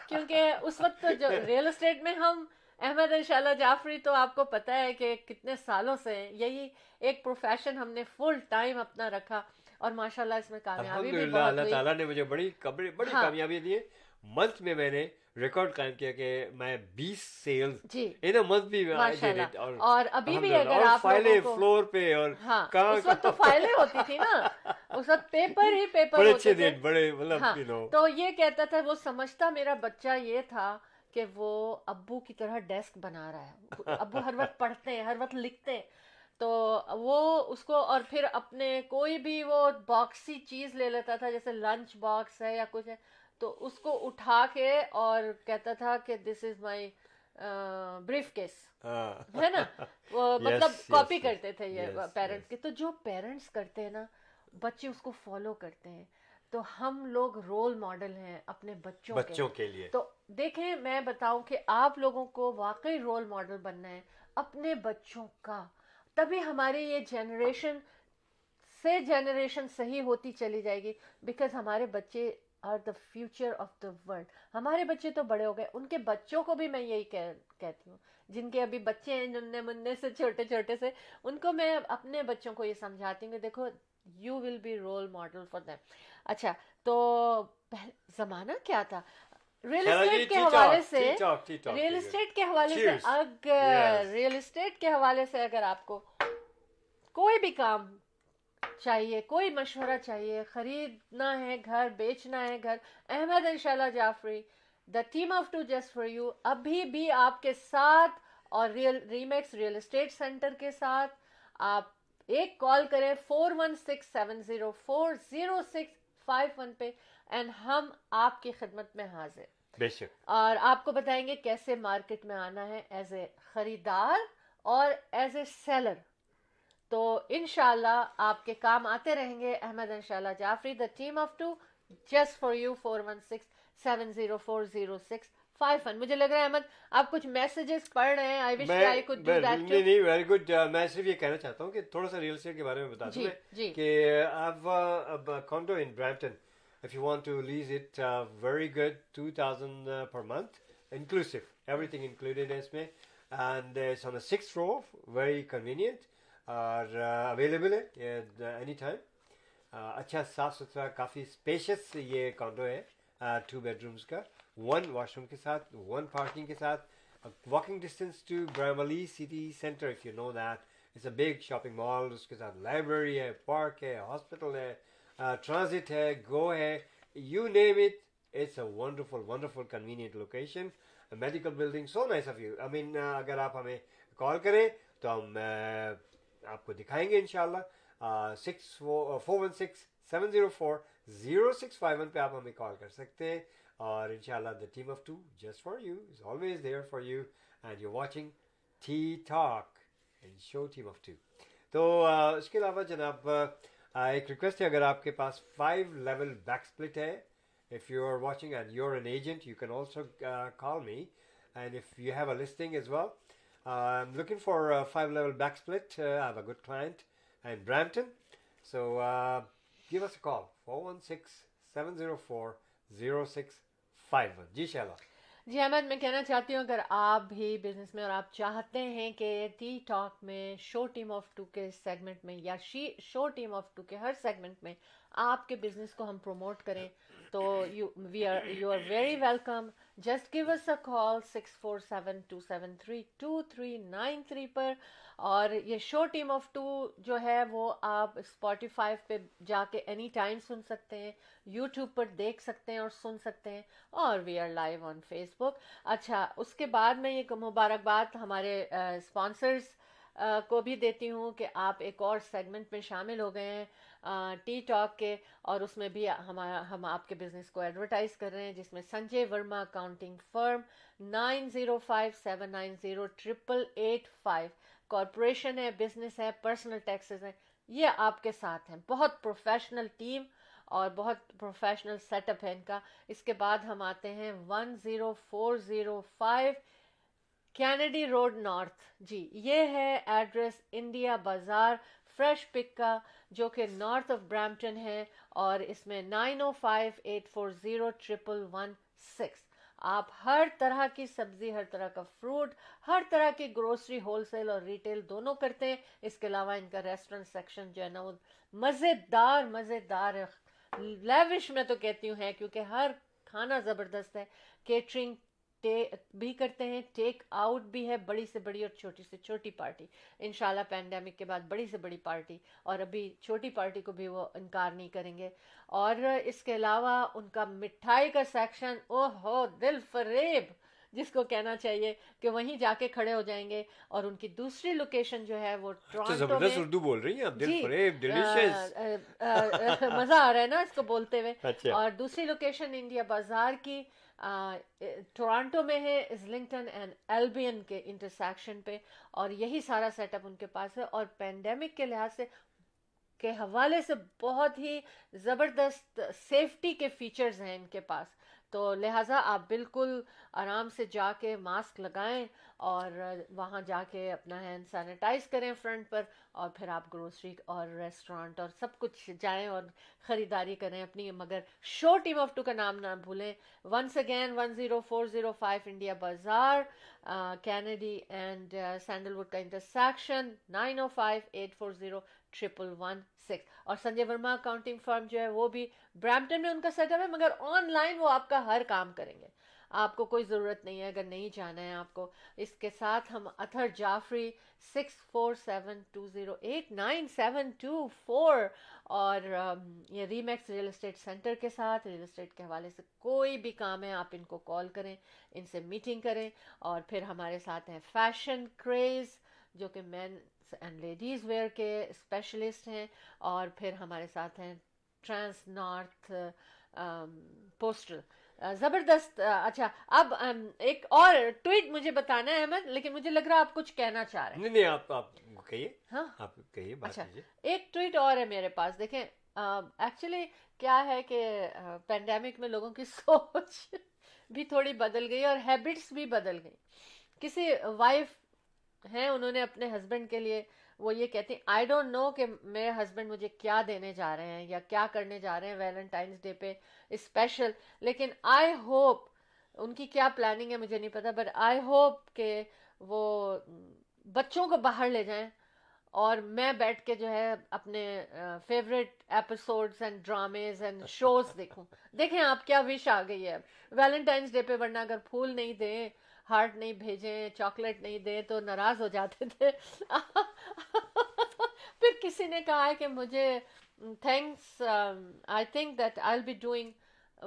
क्योंकि उस वक्त तो जो रियल एस्टेट में हम अहमद इंशाल्लाह जाफरी, तो आपको पता है कि कितने सालों से यही एक प्रोफेशन हमने फुल टाइम अपना रखा और माशाल्लाह इसमें कामयाबी भी अल्हम्दुलिल्लाह, बहुत अल्लाह हुई। ताला ने मुझे बड़ी हाँ। कामयाबी दी है। मंथ में मैंने रिकॉर्ड कायम किया कि मैं 20 सेल्स जी इन अ मंथ भी I did माशाल्लाह। it, और अभी भी अल्हम्दुलिल्लाह, अगर और आप फाइलें लोगों को, फ्लोर पे और हाँ, कहाँ उस वक्त तो फाइलें होती थी ना, उस वक्त पेपर ही पेपर बड़े होते अच्छे थे। दिन, बड़े मतलब हाँ, you know, तो ये कहता था, वो समझता मेरा बच्चा ये था कि वो अब्बू की तरह डेस्क बना रहा है। अब्बू हर वक्त पढ़ते हैं, हर वक्त लिखते हैं, तो वो उसको, और फिर अपने कोई भी वो बॉक्सी चीज ले लेता था, जैसे लंच बॉक्स है या कुछ है, तो उसको उठा के और कहता था कि this is my brief case, हाँ। है ना। वो मतलब Yes, कॉपी yes, करते थे ये yes, पेरेंट्स yes. के। तो जो पेरेंट्स करते हैं ना, बच्चे उसको फॉलो करते हैं। तो हम लोग रोल मॉडल हैं अपने बच्चों के लिए। तो देखें, मैं बताऊं कि आप लोगों को वाकई रोल मॉडल बनना है अपने बच्चों का, तभी हमारी ये जनरेशन से जनरेशन सही होती चली जाएगी। बिकॉज हमारे बच्चे are the future of the world. हमारे बच्चे तो बड़े हो गए, उनके बच्चों को भी मैं यही कहती हूँ, जिनके अभी बच्चे हैं नन्हे मुन्ने से, छोटे छोटे से, उनको मैं अपने बच्चों को ये समझाती हूँ कि देखो, you will be role model for them. अच्छा, तो जमाना क्या था रियल एस्टेट के हवाले से, रियल एस्टेट के हवाले से, अगर रियल एस्टेट के हवाले से अगर आपको कोई भी काम चाहिए, कोई मशवरा चाहिए, खरीदना है घर, बेचना है घर, अहमद इंशाल्लाह Jafri, the team of 2 just for you अभी भी आपके साथ, और रीमेक्स रियल एस्टेट सेंटर के साथ। आप एक कॉल करें 4167040651 पे, एंड हम आपकी खिदमत में हाजिर, बेशक, और आपको बताएंगे कैसे मार्केट में आना है एज ए खरीदार और एज ए सेलर। तो इंशाल्लाह आपके काम आते रहेंगे। अहमद इंशाल्लाह Jafri, the team of 2 just for you, 4167040651। मुझे लग रहा है अहमद आप कुछ मैसेजेस पढ़ रहे हैं। I wish I could do that too. नहीं, वेरी गुड। मैं सिर्फ ये कहना चाहता हूँ कि थोड़ा सा रियल एस्टेट के बारे में बता दूं मैं जी। कि I've condo in Brampton. If you want to lease it, very good, 2,000 per month, inclusive, everything included है इसमें, and it's on the 6th floor, very convenient, और available है any time. अच्छा साफ सुथरा, काफ़ी स्पेशियस ये कॉन्डो है, 2 bedrooms का, 1 washroom के साथ, 1 parking के साथ, walking distance to Bramley City Center, if you know that. It's a big shopping mall, उसके साथ library है, park है, hospital है, transit है, go है, you name it. It's a wonderful convenient location, a medical building, so nice of you. I mean, अगर आप हमें कॉल करें तो हम आपको दिखाएंगे इंशाल्लाह। 416-704-0651 पे आप हमें कॉल कर सकते हैं, और इंशाल्लाह the team of 2 just for you is always there for you, and you watching tea talk and show team of 2। तो इसके अलावा जनाब एक रिक्वेस्ट है, अगर आपके पास 5 level back split है, if you are watching and you're an agent, you can also call me, and if you have a listing as well, I'm looking for a 5-level back split. I have a good client in Brampton. So give us a call, 416-704-0651. जी शैला. जी अहमद, मैं कहना चाहती हूँ अगर आप भी business में और आप चाहते हैं कि टी टॉक में शो टीम ऑफ टू के सेगमेंट में या शो टीम ऑफ टू के हर सेगमेंट में आपके बिजनेस को हम प्रमोट करें, तो you are very welcome. Just give us a call 6472732393 पर. और ये शो टीम ऑफ टू जो है वो आप स्पॉटिफाई पे जाके एनी टाइम सुन सकते हैं, यूट्यूब पर देख सकते हैं और सुन सकते हैं, और we are live on Facebook. अच्छा, उसके बाद मैं ये मुबारकबाद हमारे स्पॉन्सर्स को भी देती हूँ कि आप एक और सेगमेंट में शामिल हो गए हैं टी टॉक के, और उसमें भी हम आपके बिजनेस को एडवर्टाइज कर रहे हैं, जिसमें Sanjay Verma accounting firm 9057908885 corporation है, बिजनेस है, पर्सनल टैक्सेस है, ये आपके साथ हैं. बहुत प्रोफेशनल टीम और बहुत प्रोफेशनल सेटअप है इनका. इसके बाद हम आते हैं 10405 कैनेडी रोड नॉर्थ. जी, ये है एड्रेस इंडिया बाजार फ्रेश पिक का, जो कि नॉर्थ ऑफ ब्रैम्पटन है, और इसमें 9058401116. आप हर तरह की सब्जी, हर तरह का फ्रूट, हर तरह की ग्रोसरी होलसेल और रिटेल दोनों करते हैं. इसके अलावा इनका रेस्टोरेंट सेक्शन जो है ना वो मज़ेदार है, लेविश मैं तो कहती हूँ है, क्योंकि हर खाना ज़बरदस्त है. केटरिंग भी करते हैं, टेक आउट भी है, बड़ी से बड़ी और छोटी से छोटी पार्टी. इंशाल्लाह पैंडेमिक के बाद बड़ी से बड़ी पार्टी, और अभी छोटी पार्टी को भी वो इनकार नहीं करेंगे. और इसके अलावा उनका मिठाई का सेक्शन, ओहो दिल फरेब जिसको कहना चाहिए, कि वहीं जाके खड़े हो जाएंगे. और उनकी दूसरी लोकेशन जो है वो टोरंटो जबरदस्त में. उर्दू बोल रही हैं आप, दिल जी, फरेब, डिलीशियस. मजा आ रहा है ना इसको बोलते हुए. अच्छा. और दूसरी लोकेशन इंडिया बाजार की टोरंटो में है, इस्लिंगटन एंड एल्बियन के इंटरसेक्शन पे, और यही सारा सेटअप उनके पास है. और पेंडेमिक के लिहाज से के हवाले से बहुत ही ज़बरदस्त सेफ्टी के फीचर्स हैं इनके पास. तो लिहाजा आप बिल्कुल आराम से जाके मास्क लगाएं और वहाँ जाके अपना हैंड सैनिटाइज करें फ्रंट पर, और फिर आप ग्रोसरी और रेस्टोरेंट और सब कुछ जाएं और ख़रीदारी करें अपनी. मगर शो टीम ऑफ टू का नाम ना भूलें. वंस अगेन 10405 इंडिया बाजार, कैनेडी एंड सैंडलवुड का इंटरसेक्शन, 9058401116. और संजय वर्मा अकाउंटिंग फर्म जो है वो भी ब्रैम्पटन में उनका सेटअप है, मगर ऑनलाइन वो आपका हर काम करेंगे. आपको कोई ज़रूरत नहीं है अगर नहीं जाना है आपको. इसके साथ हम अथर जाफरी 6472089724 और ये रीमैक्स रियल एस्टेट सेंटर के साथ रियल एस्टेट के हवाले से कोई भी काम है आप इनको कॉल करें, इनसे मीटिंग करें. और फिर हमारे साथ हैं फैशन क्रेज़, जो कि मेन एंड लेडीज़ वेयर के स्पेशलिस्ट हैं. और फिर हमारे साथ हैं ट्रांस नॉर्थ पोस्टल, ज़बरदस्त. अच्छा, अब एक और ट्वीट मुझे बताना है अहमद, लेकिन मुझे लग रहा है आप कुछ कहना चाह रहे हैं. नहीं, आप कहिए. हाँ, आप कहिए, बात अच्छा, कीजिए. एक ट्वीट और है मेरे पास. देखें, एक्चुअली क्या है कि पेंडेमिक में लोगों की सोच भी थोड़ी बदल गई और हैबिट्स भी बदल गई. किसी वाइफ हैं, उन्होंने अपने हस्बैंड के लिए वो ये कहती, आई डोंट नो कि मेरे हस्बैंड मुझे क्या देने जा रहे हैं या क्या करने जा रहे हैं वैलेंटाइंस डे पे स्पेशल, लेकिन आई होप, उनकी क्या प्लानिंग है मुझे नहीं पता, बट आई होप कि वो बच्चों को बाहर ले जाएं और मैं बैठ के जो है अपने favourite episodes and dramas and shows देखूं. देखें आप क्या विश आ गई है वैलेंटाइंस डे पे, वरना अगर फूल नहीं दें, हार्ट नहीं भेजें, चॉकलेट नहीं दें तो नाराज हो जाते थे. फिर किसी ने कहा है कि मुझे thanks, I think that I will be doing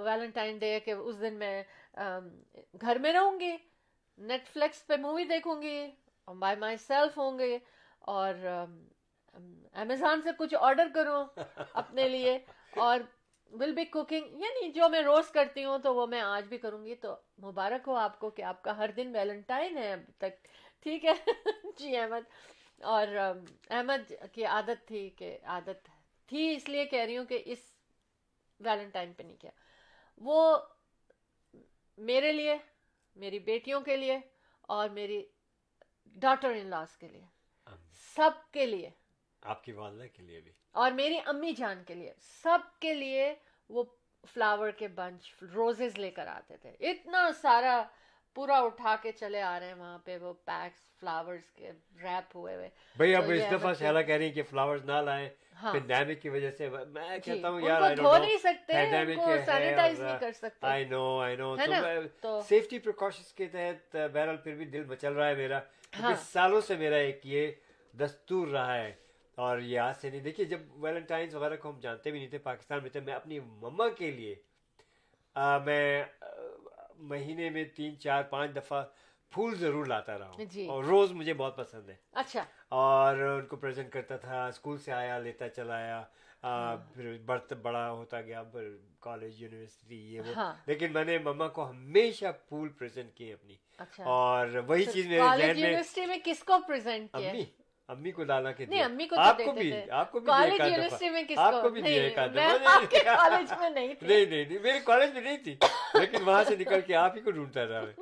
Valentine day, कि उस दिन मैं घर में रहूंगी, नेटफ्लिक्स पे मूवी देखूंगी, बाय माई सेल्फ होंगे, और अमेज़ॉन से कुछ ऑर्डर करूं अपने लिए, और विल बी कुकिंग, यानी जो मैं रोज़ करती हूँ तो वो मैं आज भी करूँगी. तो मुबारक हो आपको कि आपका हर दिन वैलेंटाइन है अभी तक. ठीक है. जी अहमद. और अहमद की आदत थी इसलिए कह रही हूँ कि इस वैलेंटाइन पे नहीं किया. वो मेरे लिए, मेरी बेटियों के लिए और मेरी डॉटर इन लॉस के लिए, सब के लिए, आपकी वालदा के लिए भी, और मेरी अम्मी जान के लिए, सब के लिए वो फ्लावर के बंच, रोजेस लेकर आते थे। इतना सारा पूरा उठा के चले आ रहे हैं वहां पे, वो पैक्स फ्लावर्स के रैप हुए हुए। भाई अब तो इस ये दफा अहमद शैला कह रही है कि फ्लावर्स ना लाएं हाँ पेंडेमिक की वजह से। मैं जी, कहता हूँ उनको यार आई धो डोंट नो, नहीं सकते, पेंडेमिक उनको है सैनिटाइज नहीं और कर सकते, आई नो है ना? तो तो सेफ्टी प्रिकॉशंस के तहत बहरहाल फिर भी दिल मचल रहा है मेरा, क्योंकि हाँ सालों से मेरा एक ये दस्तूर रहा है। और ये आज से नहीं, देखिए जब वैलेंटाइंस वगैरह को हम जानते भी नहीं थे, पाकिस्तान में थे, मैं अपनी मम्मा के लिए महीने में 3 4 5 दफ़ा फूल ज़रूर लाता रहा जी। हूँ, और रोज़ मुझे बहुत पसंद है, अच्छा और उनको प्रेजेंट करता था। स्कूल से आया लेता चला आया, फिर बड़ा होता गया, कॉलेज यूनिवर्सिटी ये वो, हाँ लेकिन मैंने मम्मा को हमेशा फूल प्रेजेंट किए अपनी, अच्छा, और वही तो चीज़ मेरे कॉलेज जहन में। यूनिवर्सिटी में किसको प्रेजेंट किया? अम्मी अम्मी को डाला के नहीं दिया, अम्मी को तो आपको देते भी थे। आपको भी कॉलेज दिया एक आध यूनिवर्सिटी में दफा, किसको? आपको भी दिया एक आध मैं दफा। आपके कॉलेज में नहीं थी। नहीं मेरे कॉलेज में नहीं थी, लेकिन वहां से निकल के आप ही को ढूंढता था मैं।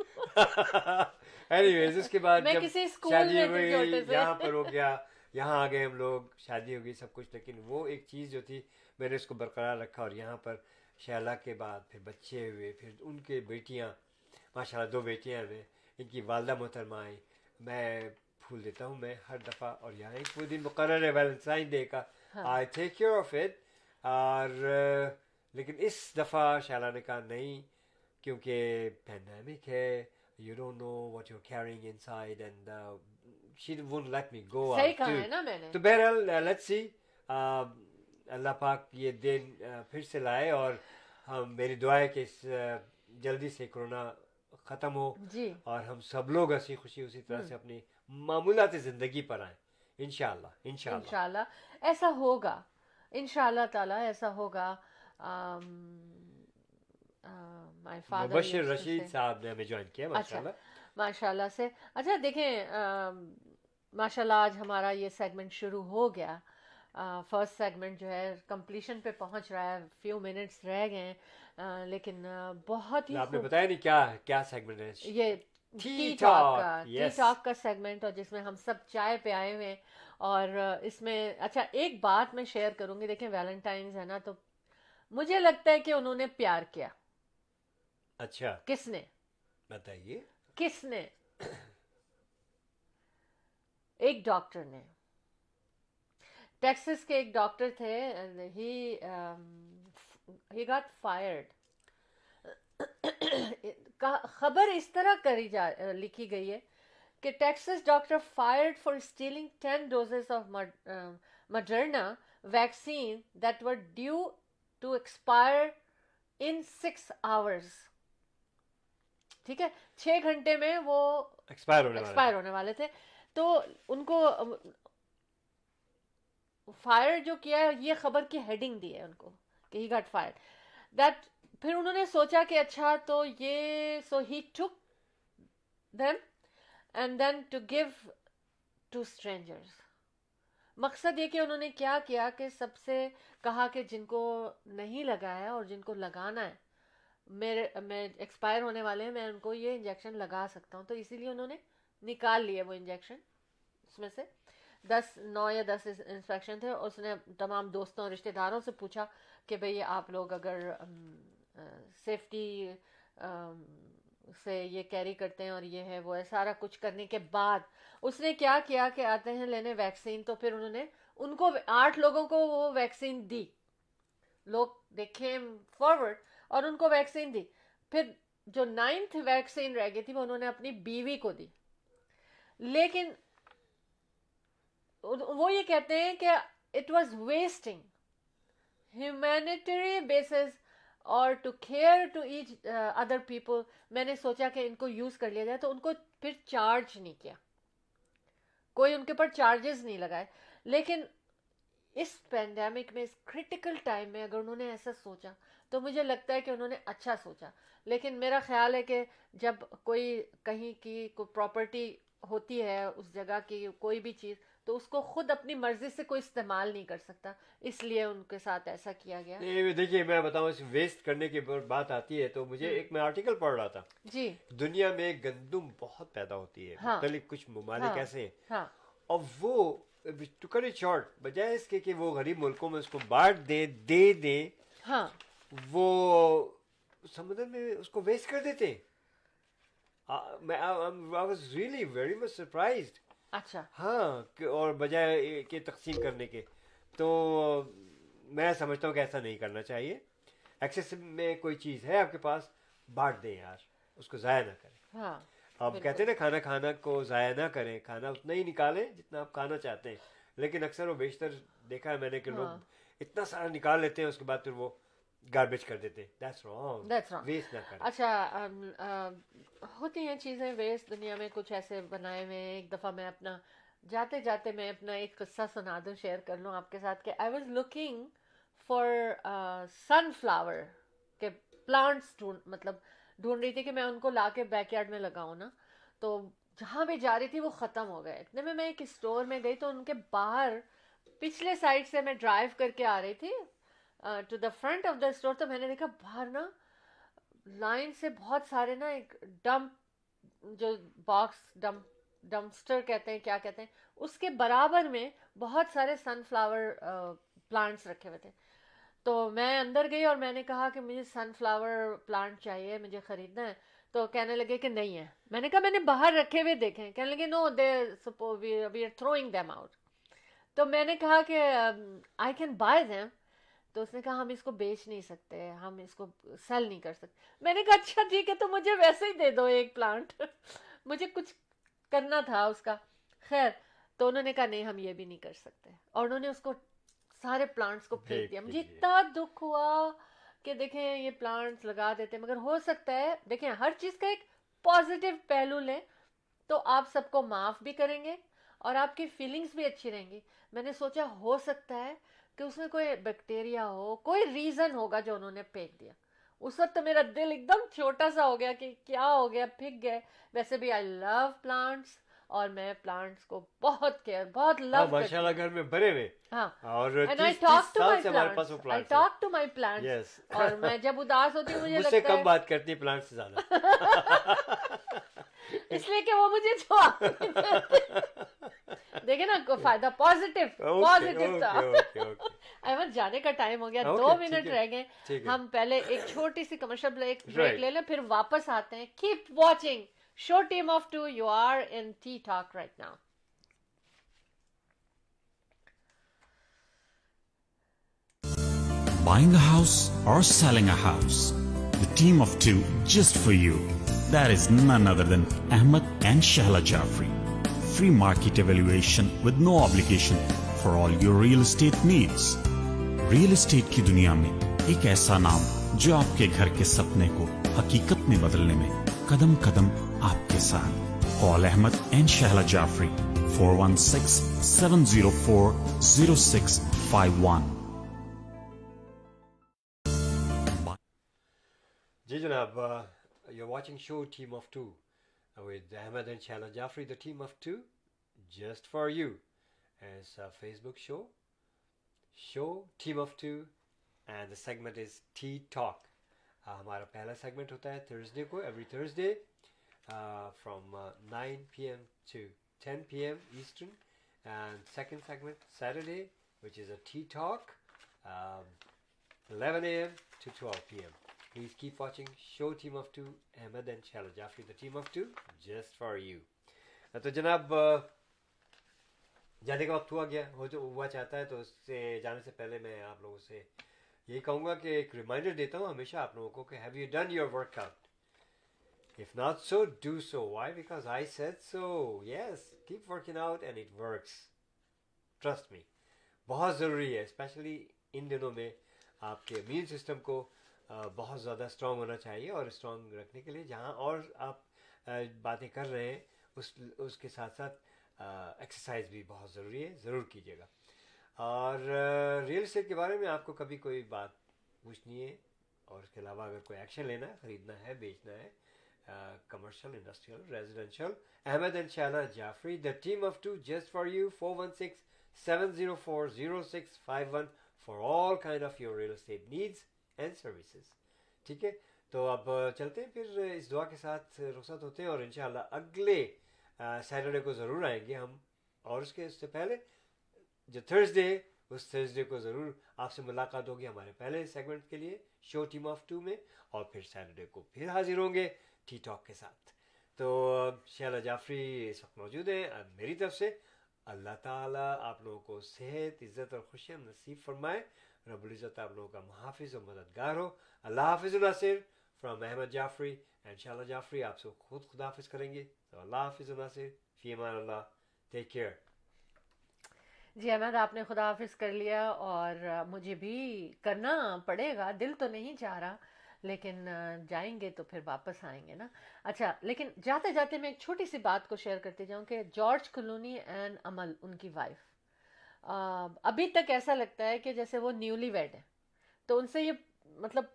एनीवेज उसके बाद मैं जब किसी स्कूल शादी में हो थी गई, छोटे से। यहाँ पर हो गया, यहाँ आ गए हम लोग, शादी हो गई सब कुछ, लेकिन वो एक चीज़ जो थी मैंने उसको बरकरार रखा। और यहाँ पर शैला के बाद फिर बच्चे हुए, फिर उनके बेटियाँ, माशाल्लाह 2 बेटियाँ हैं, इनकी वालदा मोहतरमा आई, मैं फूल देता हूँ मैं हर दफ़ा। और यहाँ एक वो दिन मुकर्रर है वैलेंटाइन डे का, I take care of it. और लेकिन इस दफ़ा शैला ने कहा नहीं, क्योंकि पैंडेमिक है, you don't know what you're carrying inside, and she won't let me go सही out कहा too. है ना मैंने। तो बहरहाल लेट्स सी, अल्लाह पाक ये दिन फिर से लाए, और हम मेरी दुआ है कि इस जल्दी से कोरोना ख़त्म हो, जी और हम सब लोग हंसी खुशी उसी तरह से अपनी मामूलाती ज़िंदगी पर आए, इंशाल्लाह इंशाल्लाह। इंशाल्लाह ऐसा होगा, इंशाल्लाह ताला ऐसा होगा। माय फादर मुबश्शिर रशीद साहब ने हमें ज्वाइन किया, माशाल्लाह। माशाल्लाह से। अच्छा देखें, माशाल्लाह आज हमारा ये सेगमेंट शुरू हो गया। फर्स्ट सेगमेंट जो है कंप्लीशन पे पहुंच रहा है, फ्यू मिनट्स रह गए हैं, लेकिन बहुत ही आपने बताया नहीं क्या क्या सेगमेंट है ये टी टॉक का सेगमेंट, और जिसमें हम सब चाय पे आए हुए हैं। और इसमें अच्छा एक बात मैं शेयर करूंगी, देखें वैलेंटाइंस है ना, तो मुझे लगता है कि उन्होंने प्यार किया। अच्छा किसने? बताइए। किसने? एक डॉक्टर ने, टेक्सास के एक डॉक्टर थे, ही गॉट फायर्ड। खबर इस तरह लिखी गई है कि Texas doctor fired for stealing 10 doses of Moderna vaccine that were due to expire in 6 hours. ठीक है, 6 घंटे में वो एक्सपायर होने वाले थे। तो उनको फायर जो किया है, ये खबर की हेडिंग दी है उनको कि ही गॉट फायर्ड दैट। फिर उन्होंने सोचा कि अच्छा तो ये, so he took them and then to give to strangers. मकसद ये कि उन्होंने क्या किया कि सबसे कहा कि जिनको नहीं लगा है और जिनको लगाना है, मैं एक्सपायर होने वाले हैं, मैं उनको ये इंजेक्शन लगा सकता हूँ। तो इसीलिए उन्होंने निकाल लिए वो इंजेक्शन, उसमें से 9 या 10 इंस्पेक्शन थे। उसने तमाम दोस्तों और रिश्तेदारों से पूछा कि भाई आप लोग अगर सेफ्टी से ये कैरी करते हैं और ये है वो है, सारा कुछ करने के बाद उसने क्या किया कि आते हैं लेने वैक्सीन। तो फिर उन्होंने उनको 8 लोगों को वो वैक्सीन दी, लोग दे केम फॉरवर्ड और उनको वैक्सीन दी। फिर जो 9th वैक्सीन रह गई थी वो उन्होंने अपनी बीवी को दी। लेकिन वो ये कहते हैं कि it was wasting humanitarian basis और to care to each other people. मैंने सोचा कि इनको यूज कर लिया जाए, तो उनको फिर चार्ज नहीं किया, कोई उनके ऊपर चार्जेस नहीं लगाए। लेकिन इस पेंडेमिक में, इस क्रिटिकल टाइम में अगर उन्होंने ऐसा सोचा तो मुझे लगता है कि उन्होंने अच्छा सोचा। लेकिन मेरा ख्याल है कि जब कोई कहीं की कोई प्रॉपर्टी होती है, उस जगह की कोई भी चीज़, तो उसको खुद अपनी मर्जी से कोई इस्तेमाल नहीं कर सकता, इसलिए उनके साथ ऐसा किया गया। ये देखिए, मैं बताऊं, इस वेस्ट करने की बात आती है तो मुझे एक मैं आर्टिकल पढ़ रहा था। जी। दुनिया में गंदम बहुत पैदा होती है, हाँ। मुख्तलिफ कुछ ममालिक हाँ। ऐसे हैं, हाँ। और वो टू कट इट शॉर्ट, बजाय इसके कि वो गरीब मुल्कों में उसको बांट दे, हाँ। वो समुद्र में उसको वेस्ट कर देते हैं। मैं I was really very much surprised. अच्छा। हाँ, और बजाय के तकसीम करने के, तो मैं समझता हूँ कि ऐसा नहीं करना चाहिए। एक्सेस में कोई चीज़ है आपके पास, बांट दें यार, उसको ज़ाया ना करें। हाँ। अब कहते हैं ना, खाना को ज़ाया ना करें, खाना उतना ही निकालें जितना आप खाना चाहते हैं, लेकिन अक्सर वो बेशतर देखा है मैंने कि लोग इतना सारा निकाल लेते हैं, उसके बाद फिर वो गार्बेज कर देते हैं। दैट्स रॉन्ग, वेस्ट ना करें। अच्छा, होती हैं चीज़ें वेस्ट दुनिया में, कुछ ऐसे बनाए हुए हैं। एक दफ़ा मैं अपना जाते जाते मैं अपना एक किस्सा सुना दूँ, शेयर कर लूँ आपके साथ कि I was looking for sunflower के प्लांट्स, ढूंढ रही थी कि मैं उनको ला के बैकयार्ड में लगाऊं ना। तो जहाँ भी जा रही थी वो ख़त्म हो गए। इतने में मैं एक स्टोर में गई तो उनके बाहर पिछले साइड से मैं ड्राइव करके आ रही थी to the front of the store, तो मैंने देखा बाहर ना लाइन से बहुत सारे ना, एक डंप, जो बॉक्स डंपस्टर कहते हैं, क्या कहते हैं, उसके बराबर में बहुत सारे सनफ्लावर प्लांट्स रखे हुए थे। तो मैं अंदर गई और मैंने कहा कि मुझे सनफ्लावर प्लांट चाहिए, मुझे ख़रीदना है। तो कहने लगे कि नहीं है। मैंने कहा मैंने बाहर रखे हुए देखे हैं। कहने लगे no, they we are throwing them out. तो मैंने कहा कि आई कैन बाय देम। तो उसने कहा हम इसको बेच नहीं सकते, हम इसको सेल नहीं कर सकते। मैंने कहा अच्छा ठीक है, तो मुझे वैसे ही दे दो एक प्लांट मुझे कुछ करना था उसका। खैर, तो उन्होंने कहा नहीं, हम ये भी नहीं कर सकते, और उन्होंने उसको सारे प्लांट्स को फेंक दिया। मुझे इतना दुख हुआ कि देखें ये प्लांट्स लगा देते, मगर हो सकता है, देखें हर चीज़ का एक पॉजिटिव पहलू लें तो आप सबको माफ़ भी करेंगे और आपकी फीलिंग्स भी अच्छी रहेंगी। मैंने सोचा हो सकता है कि उसमें कोई बैक्टीरिया हो, कोई रीज़न होगा जो उन्होंने फेंक दिया। उस वक्त तो मेरा दिल एकदम छोटा सा हो गया कि क्या हो गया, फेंक गए। वैसे भी आई लव प्लांट्स और मैं प्लांट्स को बहुत लव माशाल्लाह घर में भरे हुए। हाँ, और and I 30 talk to साल my से हमारे पास वो plants. I plants talk to my plants. Yes. और मैं जब उदास होती हूँ मुझे मुझसे लगता कम है बात करती है प्लांट्स से ज्यादा। इसलिए कि वो मुझे जवाब नहीं देते। देखे ना, को फायदा पॉजिटिव था। अहमद, जाने का टाइम हो गया, 2 मिनट रह गए। हम पहले एक छोटी सी कमर्शियल ब्रेक ले लें, फिर वापस आते हैं। Keep watching show team of 2. You are in tea talk right now. Buying a house or selling a house? The team of 2 just for you. That is none other than Ahmed and Shahla Jafri. Free market evaluation with no obligation for all your real estate needs. Real estate की दुनिया में एक ऐसा नाम जो आपके घर के सपने को हकीकत में बदलने में कदम कदम आपके साथ. Call Ahmed and Shahla Jafri 416-704-0651. जी जनाब, you're watching show Team of 2 with Ahmed and Shahla Jafri, the Team of 2 just for you. It's a Facebook show Team of 2, and the segment is Tea Talk. हमारा पहला segment होता है Thursday को, every Thursday from 9 p.m. to 10 p.m. Eastern, and second segment Saturday, which is a Tea Talk, 11 a.m. to 12 p.m. Please keep watching show Team of 2, Ahmed and Shahla Jafri, the Team of 2 just for you. तो जनाब, जाने का वक्त हुआ गया, हो जो हुआ चाहता है, तो उससे जाने से पहले मैं आप लोगों से यही कहूँगा कि एक रिमाइंडर देता हूँ हमेशा आप लोगों को कि have you done your workout? If not so, do so. Why? Because I said so. Yes, keep working out and it works. Trust me. बहुत ज़रूरी है, स्पेशली इन दिनों में आपके इम्यून सिस्टम को बहुत ज़्यादा स्ट्रॉन्ग होना चाहिए, और स्ट्रॉन्ग रखने के लिए जहाँ और आप बातें कर रहे हैं उसके साथ साथ एक्सरसाइज भी बहुत ज़रूरी है, ज़रूर कीजिएगा। और रियल एस्टेट के बारे में आपको कभी कोई बात पूछनी है और उसके अलावा अगर कोई एक्शन लेना है, ख़रीदना है, बेचना है, commercial, industrial, residential. Ahmed and Shahla Jaffrey, the team of two just for you. 416-704-0651 for all kind of your real estate needs and services. ठीक है, तो अब चलते हैं फिर इस दुआ के साथ रुखसत होते हैं और इंशाल्लाह अगले सैटरडे को ज़रूर आएंगे हम, और उससे पहले जो थर्सडे, उस थर्सडे को ज़रूर आपसे मुलाकात होगी हमारे पहले सेगमेंट के लिए शो टीम ऑफ टू में, और फिर सैटरडे को फिर हाजिर होंगे टी टॉक के साथ. तो शहला जाफरी इस वक्त मौजूद हैं. मेरी तरफ से अल्लाह ताला आप लोगों को सेहत, इज़्ज़त और खुशियाँ नसीब फरमाए. रब्बुल इज़्ज़त आप लोगों का मुहाफिज और मददगार हो. अल्लाह हाफिज़ नासिर फ्रॉम अहमद जाफरी एंड शहला जाफरी आपसे खुद खुदाफिज करेंगे. तो अल्लाह हाफिज़ नासिर, फी अमान अल्लाह, टेक केयर. जी अहमद, आपने खुदा हाफिज कर लिया और मुझे भी करना पड़ेगा. दिल तो नहीं चाह रहा, लेकिन जाएंगे तो फिर वापस आएंगे ना. अच्छा, लेकिन जाते जाते मैं एक छोटी सी बात को शेयर करती जाऊं कि जॉर्ज क्लूनी एंड अमल, उनकी वाइफ, अभी तक ऐसा लगता है कि जैसे वो न्यूली वेड है. तो उनसे ये मतलब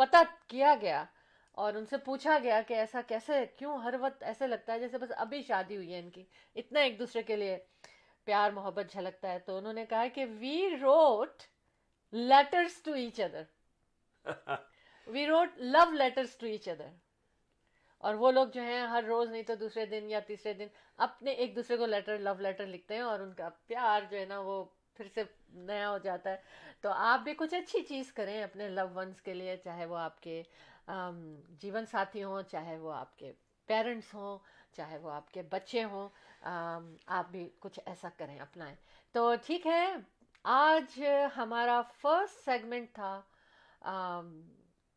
पता किया गया और उनसे पूछा गया कि ऐसा कैसे, क्यों हर वक्त ऐसे लगता है जैसे बस अभी शादी हुई है इनकी, इतना एक दूसरे के लिए प्यार मोहब्बत झलकता है. तो उन्होंने कहा कि we wrote letters to each other, we wrote love letters to each other. और वो लोग जो हैं हर रोज नहीं तो दूसरे दिन या तीसरे दिन अपने एक दूसरे को लव लेटर लिखते हैं और उनका प्यार जो है ना वो फिर से नया हो जाता है. तो आप भी कुछ अच्छी चीज़ करें अपने लव वंस के लिए, चाहे वो आपके जीवन साथी हों, चाहे वो आपके पेरेंट्स हों, चाहे वो आपके बच्चे हों. आप भी कुछ ऐसा करें, अपनाएं. तो ठीक है, आज हमारा फर्स्ट सेगमेंट था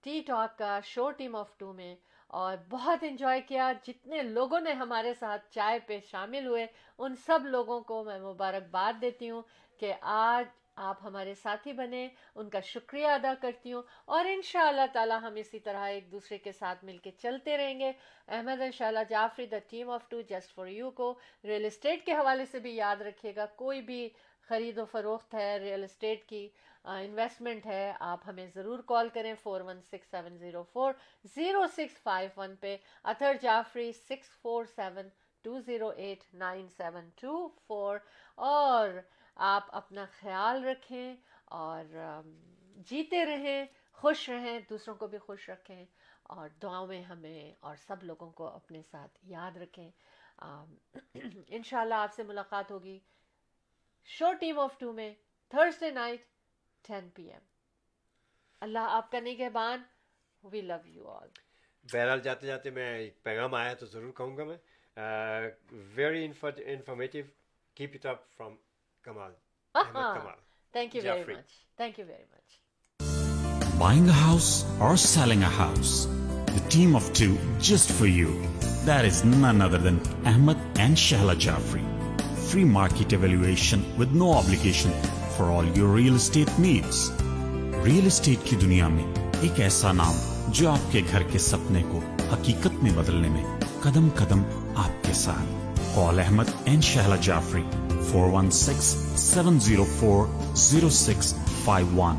टी टॉक का शो टीम ऑफ टू में, और बहुत एंजॉय किया. जितने लोगों ने हमारे साथ चाय पे शामिल हुए उन सब लोगों को मैं मुबारकबाद देती हूँ कि आज आप हमारे साथी बने. उनका शुक्रिया अदा करती हूँ और इंशाअल्लाह ताला हम इसी तरह एक दूसरे के साथ मिलके चलते रहेंगे. Ahmed and Shahla Jafri the team of two just for you को रियल एस्टेट के हवाले से भी याद रखिएगा. कोई भी ख़रीद व फरोख्त है, रियल एस्टेट की इन्वेस्टमेंट है, आप हमें ज़रूर कॉल करें 4167040651 पे. अतर जाफरी 6472089724. और आप अपना ख्याल रखें और जीते रहें, खुश रहें, दूसरों को भी खुश रखें और दुआओं में हमें और सब लोगों को अपने साथ याद रखें. इंशाल्लाह आपसे मुलाकात होगी शो टीम ऑफ टू में थर्सडे नाइट 10 PM. अल्लाह आपका निगहबान. We love you all. बहरहाल जाते जाते मैं एक पैगाम आया तो ज़रूर कहूँगा मैं, very informative. Keep it up from कमाल. Kamal. Thank you Jaffrey. very much. Thank you very much. Buying a house or selling a house? The team of two just for you. That is none other than Ahmed and Shahla Jaffrey. Free market evaluation with no obligation for all your real estate needs. Real estate की दुनिया में एक ऐसा नाम जो आपके घर के सपने को हकीकत में बदलने में कदम कदम आपके साथ. Call Ahmed and Shahla Jaffrey 416-704-0651.